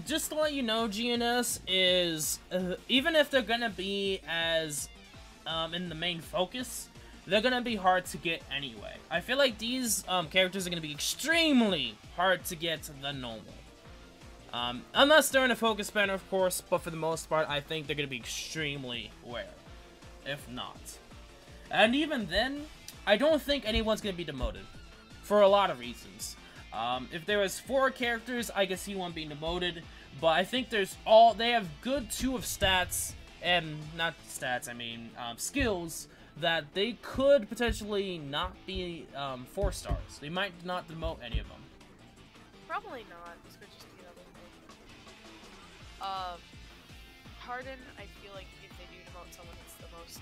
Just to let you know, GNS is, even if they're gonna be as, in the main focus, they're gonna be hard to get anyway. I feel like these, characters are gonna be extremely hard to get than normal. Unless they're in a focus banner, of course, but for the most part, I think they're gonna be extremely rare. If not. And even then, I don't think anyone's gonna be demoted. For a lot of reasons. If there was 4 characters, I could see one being demoted. But I think they have good 2 of stats, and not stats, I mean, skills, that they could potentially not be 4 stars. They might not demote any of them. Probably not. This could just be another thing. Harden, I feel like if they do demote someone, it's the most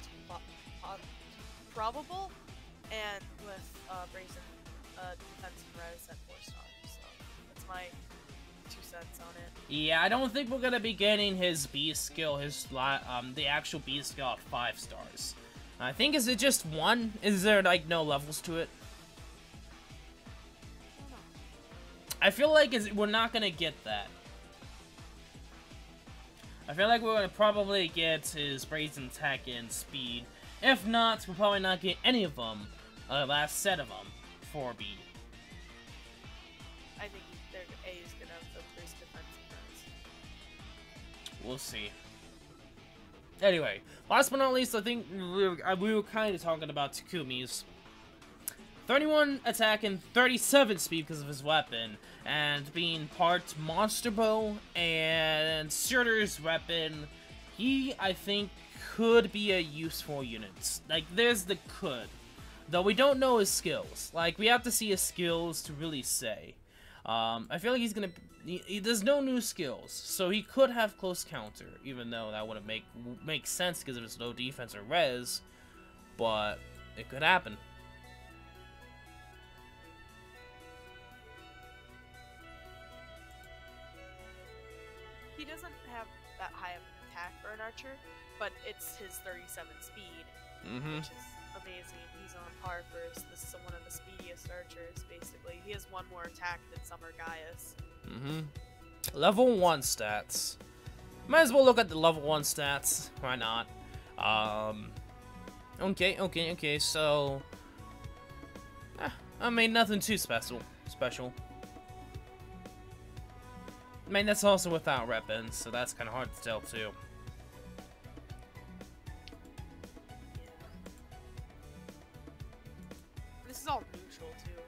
probable. And with Brazen, defense and res at 4 stars. So that's my 2 cents on it. Yeah, I don't think we're gonna be getting his B skill, the actual B skill at 5 stars. I think, is it just 1? Is there, like, no levels to it? I don't know. I feel like we're not gonna get that. I feel like we're gonna probably get his Brazen attack and speed. If not, we'll probably not get any of them, last set of them, for B. I think A is gonna have the first defense and res. We'll see. Anyway, last but not least, I think we were kind of talking about Takumi's. 31 attack and 37 speed because of his weapon, and being part Monster Bow and Surtur's weapon, he, I think, could be a useful unit. Like, there's the could. Though we don't know his skills. Like, we have to see his skills to really say. I feel like he's gonna... There's no new skills, so he could have close counter, even though that wouldn't make sense because of his low defense or res, but it could happen. He doesn't have that high of an attack for an archer, but it's his 37 speed, which is amazing. He's on par for one of the speediest archers, basically. He has one more attack than Summer Gaius. Level 1 stats. Might as well look at the level 1 stats. Why not? Okay, so... I mean, nothing too special. I mean, that's also without weapons, so that's kind of hard to tell, too. This is all neutral, too.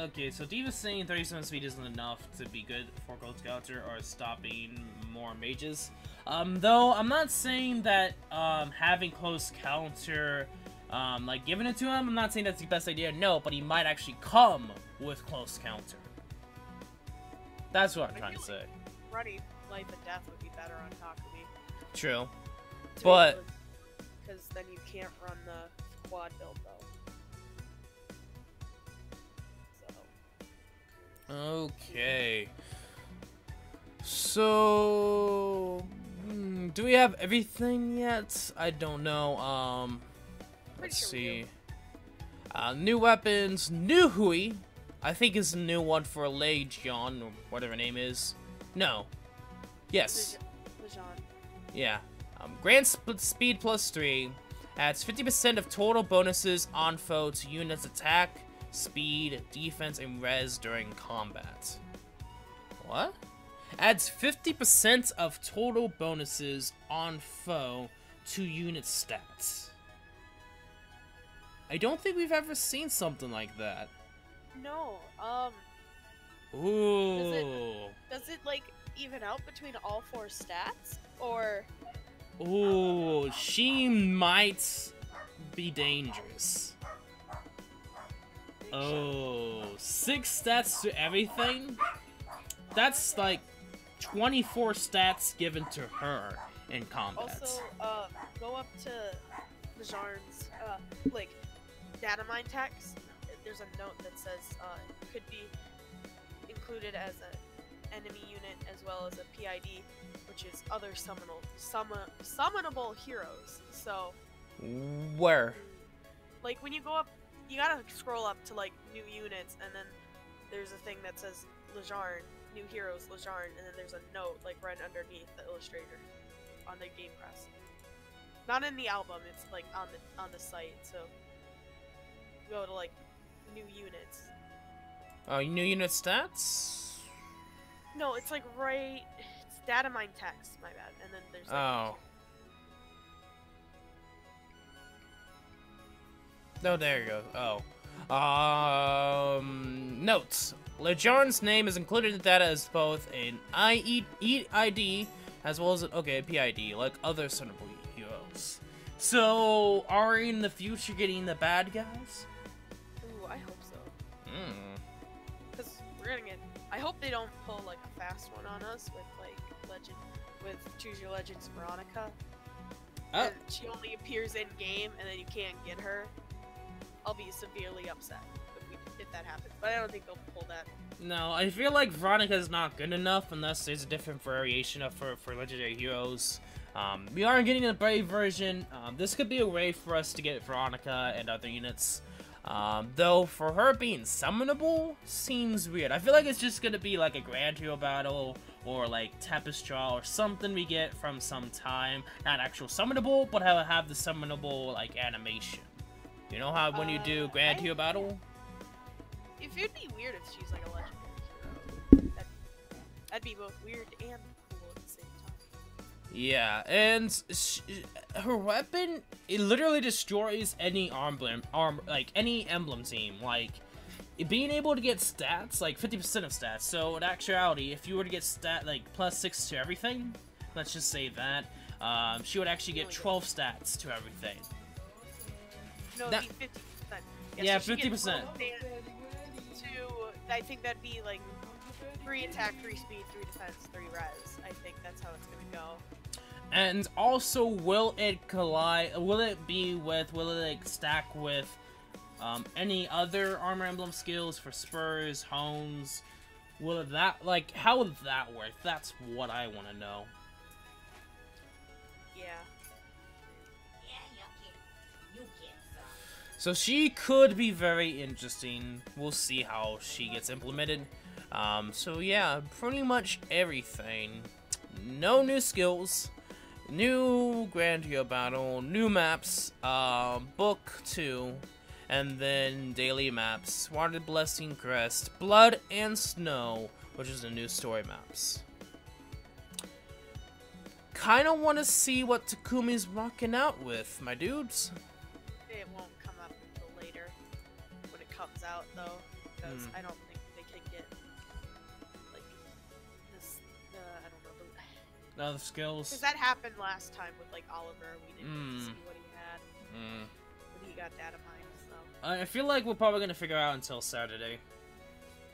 Okay, so Diva's saying 37 speed isn't enough to be good for close counter or stopping more mages. Though, I'm not saying that, having close counter, like, giving it to him, I'm not saying that's the best idea, no, but he might actually come with close counter. That's what I'm trying to say. Running life and death would be better on Takumi. True. But... Because then you can't run the quad build, though. Okay. So, do we have everything yet? I don't know. Let's see. New weapons, new Hui. I think is a new one for Legion or whatever her name is. No. Yes. Legion. Yeah. Grand speed plus 3 adds 50% of total bonuses on foe to units attack, speed, defense, and res during combat. What? Adds 50% of total bonuses on foe to unit stats. I don't think we've ever seen something like that. No, Ooh. Does it like even out between all 4 stats? Or... Ooh, she might be dangerous. Oh, 6 stats to everything? That's like 24 stats given to her in combat. Also, go up to Lejarn's, like, Datamined text. There's a note that says, could be included as an enemy unit as well as a PID, which is other summonable heroes. So... Where? Like, when you go up, you gotta scroll up to, like, new units, and then there's a thing that says Lejarn, new heroes, Lejarn, and then there's a note, like, right underneath the illustrator on the game press. Not in the album, it's, like, on the site, so... Go to, like, new units. Oh, new unit stats? No, it's, like, right... It's Datamined text, my bad, and then there's, like... Oh. No, there you go. Oh. Notes. Lejarn's name is included in data as both an ID as well as a PID, like other summonable heroes. So, are we in the future getting the bad guys? Ooh, I hope so. Because we're gonna get... I hope they don't pull, like, a fast one on us with, like, Choose Your Legends Veronica. Oh. And she only appears in-game, and then you can't get her. I'll be severely upset if that happens, but I don't think they'll pull that. No, I feel like Veronica is not good enough unless there's a different variation of for legendary heroes. We are getting a Brave version. This could be a way for us to get Veronica and other units. Though for her being summonable seems weird. I feel like it's just gonna be like a Grand Hero battle or like Tapestral or something we get from some time. Not actual summonable, but have the summonable like animation. You know how when you do Grand Hero battle? It'd be weird if she's like a legendary hero. That'd be both weird and cool at the same time. Yeah, and her weapon, it literally destroys any any emblem team. Like, being able to get stats, like 50% of stats. So in actuality, if you were to get +6 to everything, let's just say that, she would actually get 12 stats to everything. No, That- it'd be 50%. Yeah, so she gets 50%. I think that'd be like 3 attack, 3 speed, 3 defense, 3 res. I think that's how it's gonna go. And also, will it collide? Will it be with? Will it like stack with any other Armor Emblem skills for spurs, hones? Will it that like? How would that work? That's what I want to know. Yeah. So she could be very interesting. We'll see how she gets implemented. So yeah, pretty much everything. No new skills. New Grand Hero Battle, new maps, Book 2, and then daily maps, Water Blessing Crest, Blood and Snow, which is the new story maps. Kinda wanna see what Takumi's rocking out with, my dudes. It won't come up until later when it comes out, though, because I don't think they can get like this. I don't know. No, the skills. Because that happened last time with like Oliver. We didn't see what he had. But he got Datamined, so. I feel like we're probably gonna figure out until Saturday.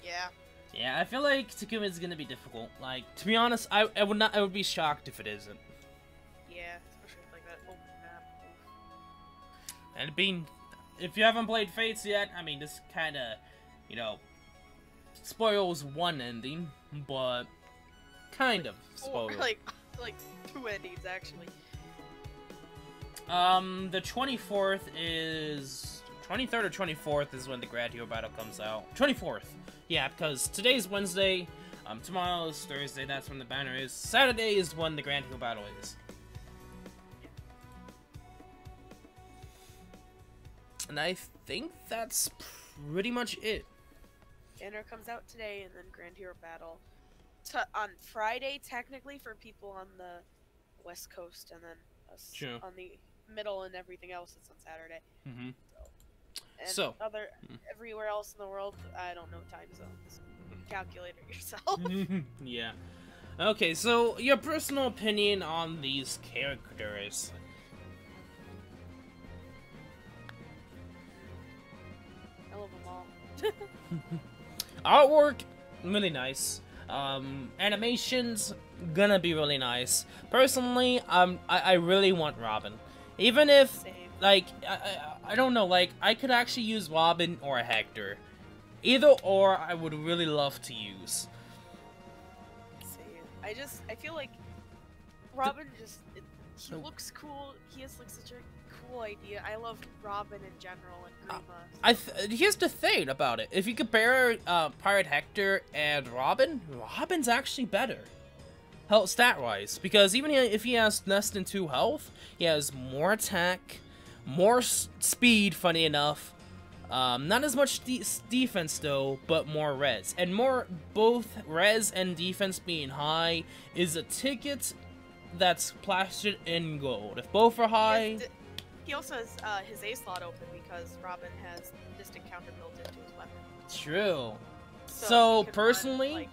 Yeah. Yeah, I feel like Takumi's gonna be difficult. Like, to be honest, I would be shocked if it isn't. Yeah, especially with, like that open map. And being, if you haven't played Fates yet, I mean, this kind of, you know, spoils one ending, but kind of spoils. Like 2 endings actually. The 24th is 23rd or 24th is when the Grand Hero Battle comes out. 24th, yeah, because today's Wednesday, tomorrow is Thursday. That's when the banner is. Saturday is when the Grand Hero Battle is. And I think that's pretty much it. Banner comes out today, and then Grand Hero Battle on Friday, technically, for people on the West Coast, and then us on the middle, and everything else is on Saturday. So everywhere else in the world, I don't know time zones. Calculate it yourself. Yeah. Okay, so your personal opinion on these characters. I love them all. Artwork, really nice. Animations, gonna be really nice. Personally, I really want Robin. Even if, Same. like, I don't know, like, I could actually use Robin or Hector. Either or, I would really love to use. Same. I feel like Robin he looks cool. He has, like, such a cool idea. I love Robin in general and Grima. Here's the thing about it. If you compare Pirate Hector and Robin, Robin's actually better. Health stat-wise. Because even if he has less than 2 health, he has more attack, more speed, funny enough. Not as much defense though, but more res. And both res and defense being high is a ticket that's plastered in gold. If both are high... He also has his A slot open because Robin has distant counter built into his weapon. True. So personally, run, like...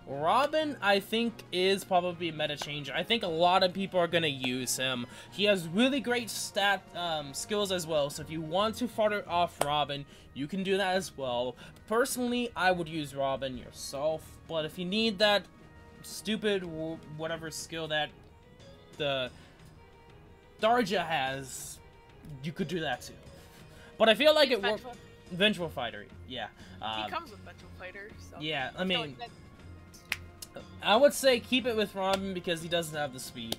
Robin, I think, is probably a meta changer. I think a lot of people are gonna use him. He has really great skills as well, so if you want to fodder off Robin, you can do that as well. Personally, I would use Robin yourself, but if you need that stupid whatever skill that the Darja has, you could do that too. But I feel like it works. Vengeful Fighter, yeah. He comes with Vengeful Fighter, so... Yeah, I mean... I would say keep it with Robin because he doesn't have the speed.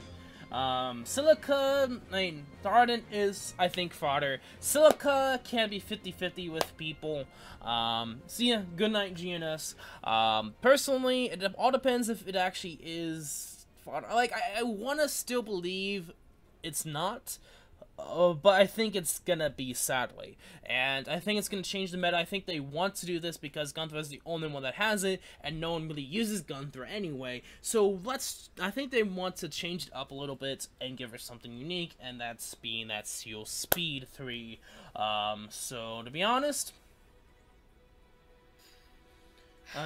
Silica, I mean, Darden is, I think, fodder. Silica can be 50-50 with people. So yeah, good night, GNS. Personally, it all depends if it actually is fodder. Like, I want to still believe it's not. But I think it's gonna be, sadly. And I think it's gonna change the meta. I think they want to do this because Gunther is the only one that has it, and no one really uses Gunther anyway. So I think they want to change it up a little bit and give her something unique, and that's being that Seal Speed 3. So to be honest...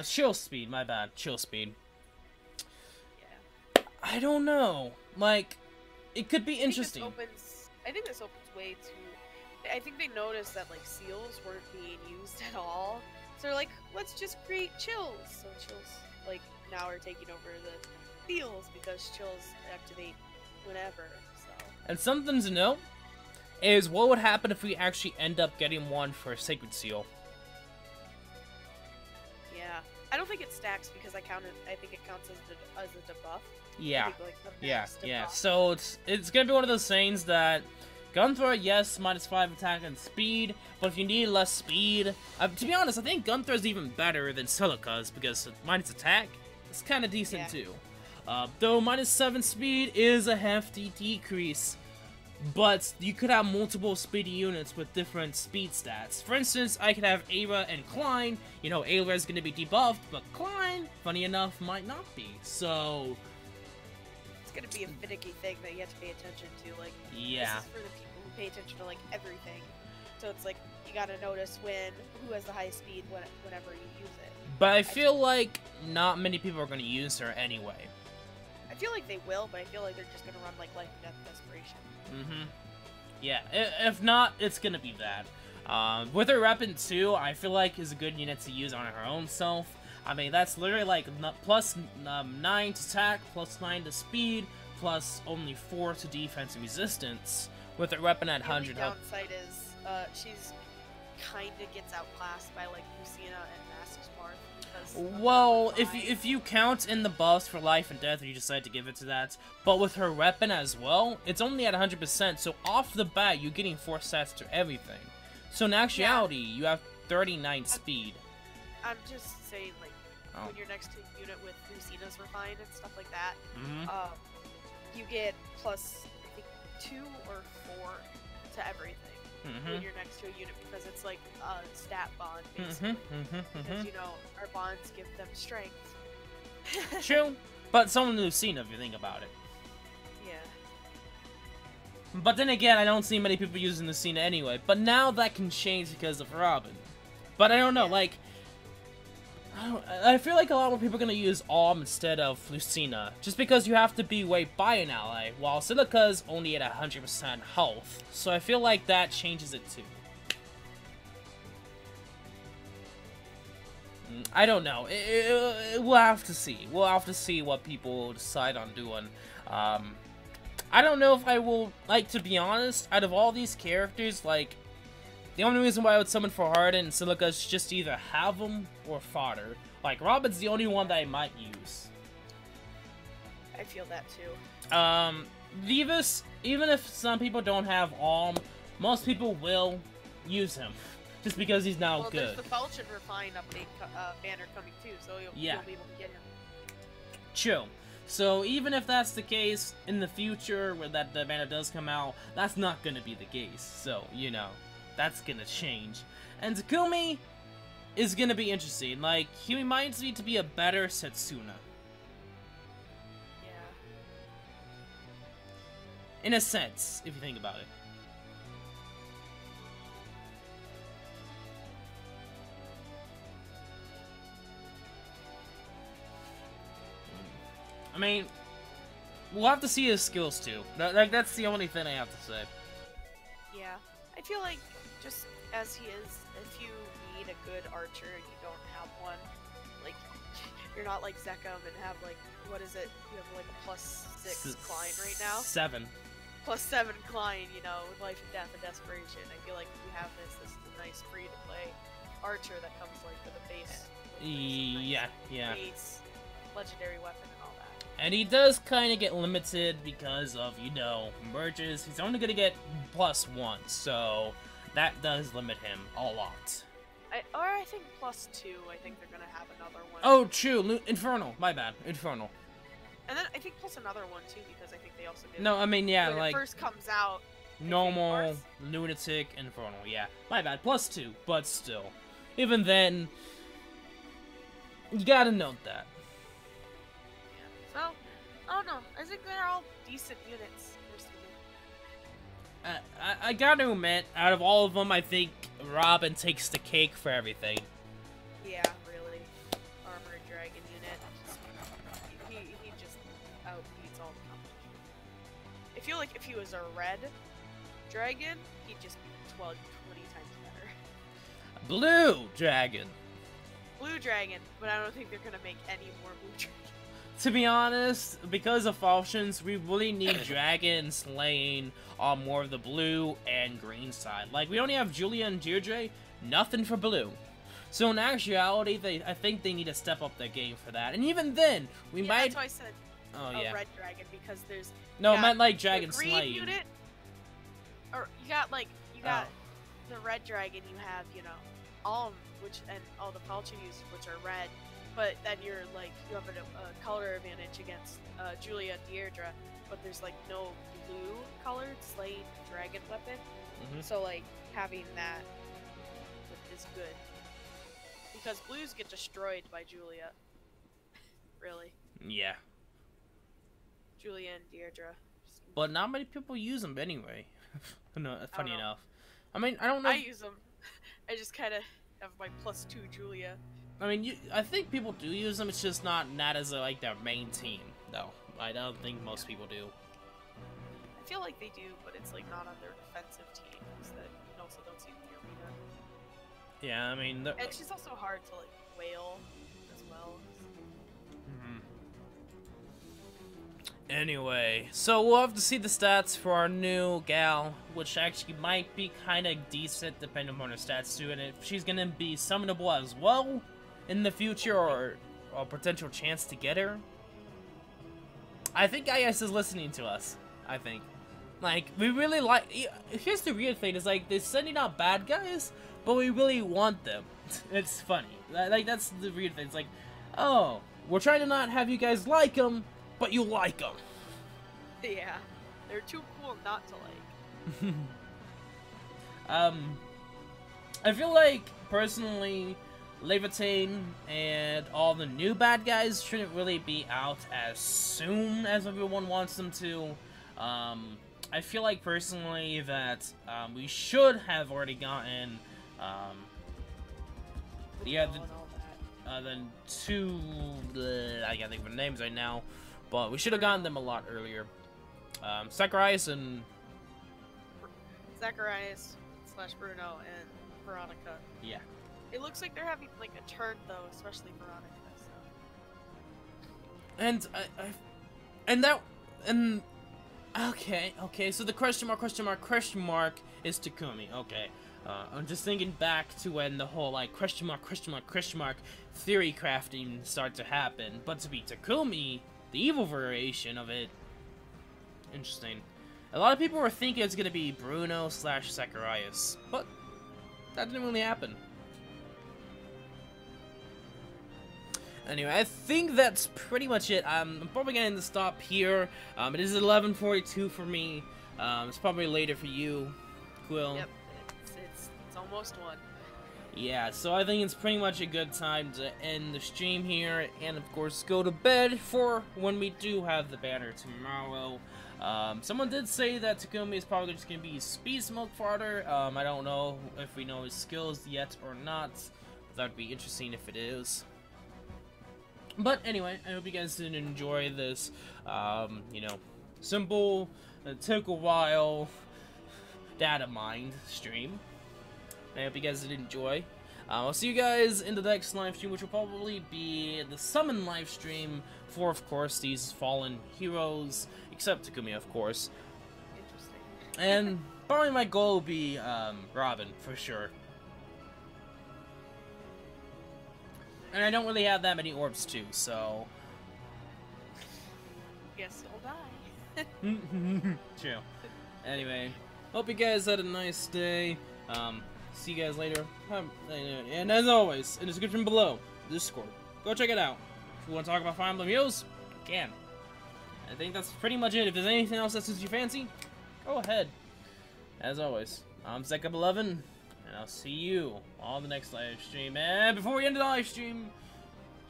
Chill Speed, my bad. Chill Speed. Yeah. I don't know. Like, it could be interesting. I think this opens way too I think they noticed that like seals weren't being used at all, so they're like, let's just create chills. So chills like now are taking over the seals because chills activate whenever. So. And something to note is what would happen if we actually end up getting one for Sacred Seal. Yeah, I don't think it stacks because I think it counts as a debuff. Yeah, think, like, the yeah, max yeah. debuff. So it's gonna be one of those things that Gunthrower, yes, -5 attack and speed, but if you need less speed, to be honest, I think Gunthrower is even better than Silica's because minus attack, it's kind of decent too. Though -7 speed is a hefty decrease, but you could have multiple speedy units with different speed stats. For instance, I could have Aira and Klein. You know, Aira is going to be debuffed, but Klein, funny enough, might not be. So it's gonna be a finicky thing that you have to pay attention to. Like, yeah, this is for the people who pay attention to like everything. So it's like you gotta notice who has the highest speed whenever you use it. But I feel like not many people are going to use her anyway. I feel like they will, but I feel like they're just gonna run like Life and Death Desperation. Yeah, if not, it's gonna be that. With her weapon too, I feel like is a good unit to use on her own self. I mean, that's literally like plus 9 to attack, plus 9 to speed, plus only 4 to defense and resistance. With her weapon at 100 The health. downside is she's kinda gets outclassed by like Lucina and Mask's Marth. Well, if you count in the buffs for life and death, you decide to give it to that. But with her weapon as well, it's only at 100%, so off the bat, you're getting 4 stats to everything. So in actuality, you have 39 speed. I'm just saying, like, when you're next to a unit with Lucina's Refined and stuff like that, you get plus, I think, 2 or 4 to everything. When you're next to a unit because it's like a stat bond basically. Because you know our bonds give them strength. True, but someone Lucina if you think about it. Yeah. But then again, I don't see many people using Lucina anyway. But now that can change because of Robin. But I don't know, like I feel like a lot more people are gonna use Alm instead of Lucina, just because you have to be weight by an ally, while Silica's only at 100% health. So I feel like that changes it too. I don't know. We'll have to see. We'll have to see what people decide on doing. I don't know if I will, like, to be honest, out of all these characters, like, the only reason why I would summon for Harden and Silica is just either have them or fodder. Like, Robin's the only one that I might use. I feel that too. Vivus, even if some people don't have Alm, most people will use him. Just because he's now good. Well, there's the Falchion Refined update banner coming too, so you'll be able to get him. True. So even if that's the case, in the future, where the banner does come out, that's not going to be the case. So, you know. That's gonna change. And Takumi is gonna be interesting. Like, he reminds me to be a better Setsuna. Yeah. In a sense, if you think about it. I mean, we'll have to see his skills too. That's the only thing I have to say. Yeah. I feel like just as he is, if you need a good archer and you don't have one, like, you're not like Zekrom and have like, what is it? You have like a +6 Klein right now? 7. +7 Klein, you know, with Life and Death and Desperation. I feel like if you have this is a nice free-to-play archer that comes like with a base. Yeah. Base, legendary weapon and all that. And he does kind of get limited because of, you know, merges. He's only going to get +1, so that does limit him a lot. I think +2, I think they're going to have another one. Oh, true. Infernal. My bad. Infernal. And then I think plus another one, too, because I think they also did... No, I mean, yeah, when like... it first comes out... Normal, Lunatic, Infernal, yeah. My bad. +2, but still. Even then, you gotta note that. So, I don't know. I think they're all decent units, personally. I gotta admit, out of all of them, I think Robin takes the cake for everything. Yeah, really. Armored Dragon unit. He just outbeats all the competition. I feel like if he was a red, dragon, he'd just be 20 times better. Blue dragon. Blue dragon, but I don't think they're gonna make any more blue dragon. To be honest, because of options, we really need dragon slaying on more of the blue and green side. Like, we only have Julia and Deirdre, nothing for blue. So in actuality, I think they need to step up their game for that. And even then, we might... That's why I said a red dragon, because there's... No, I meant like dragon green slaying. Unit, or you got the red dragon, you have, you know, and all the Falchius, which are red. But then you have a color advantage against Julia and Deirdre, but there's like no blue colored slaying dragon weapon. So like having that is good. Because blues get destroyed by Julia. Really. Yeah. Julia and Deirdre. But not many people use them anyway. No, funny enough. I mean, I don't know. I use them. I just kind of have my +2 Julia. I mean, I think people do use them. It's just not as like their main team, though. I don't think most people do. I feel like they do, but it's like not on their defensive teams that also don't see the arena. Yeah, I mean, and she's also hard to like whale as well. Anyway, so we'll have to see the stats for our new gal, which actually might be kind of decent depending on her stats too, and if she's gonna be summonable as well in the future, or a potential chance to get her. I think IS is listening to us. I think, like, we really like. Here's the weird thing: is like they're sending out bad guys, but we really want them. It's funny. Like that's the weird thing. It's like, oh, we're trying to not have you guys like them, but you like them. Yeah, they're too cool not to like. I feel like personally, Levitain and all the new bad guys shouldn't really be out as soon as everyone wants them to. I feel like personally that we should have already gotten the two. I can't think of the names right now, but we should have gotten them a lot earlier. Zacharias and Bruno and Veronica. Yeah. It looks like they're having like a turn though, especially Veronica. So. Okay. So the question mark is Takumi. Okay. I'm just thinking back to when the whole like question mark theory crafting started to happen, but to be Takumi, the evil variation of it. Interesting. A lot of people were thinking it's gonna be Bruno / Zacharias, but that didn't really happen. Anyway, I think that's pretty much it. I'm probably going to stop here. It is 11:42 for me. It's probably later for you, Quill. Yep, it's almost 1. Yeah, so I think it's pretty much a good time to end the stream here, and of course go to bed for when we do have the banner tomorrow. Someone did say that Takumi is probably just going to be Speed Smoke Farter. I don't know if we know his skills yet or not. That would be interesting if it is. But anyway, I hope you guys did enjoy this, you know, simple, took a while, Datamined stream. I hope you guys did enjoy. I'll see you guys in the next live stream, which will probably be the summon live stream for, of course, these fallen heroes, except Takumi, of course. Interesting. And probably my goal will be Robin, for sure. And I don't really have that many orbs, too, so... Guess you'll die. True. Anyway, hope you guys had a nice day. See you guys later. And as always, in the description below, Discord. Go check it out. If you want to talk about Fire Emblem Heroes, you can. I think that's pretty much it. If there's anything else that suits you fancy, go ahead. As always, I'm Zeka11, and I'll see you on the next live stream. And before we end the live stream,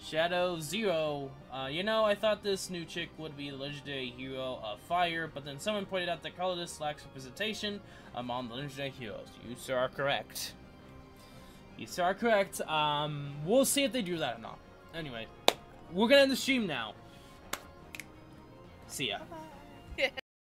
Shadow Zero. You know, I thought this new chick would be the legendary hero of fire, but then someone pointed out that colorless lacks representation among the legendary heroes. You sir are correct. You sir are correct. We'll see if they do that or not. Anyway, we're gonna end the stream now. See ya. Bye-bye.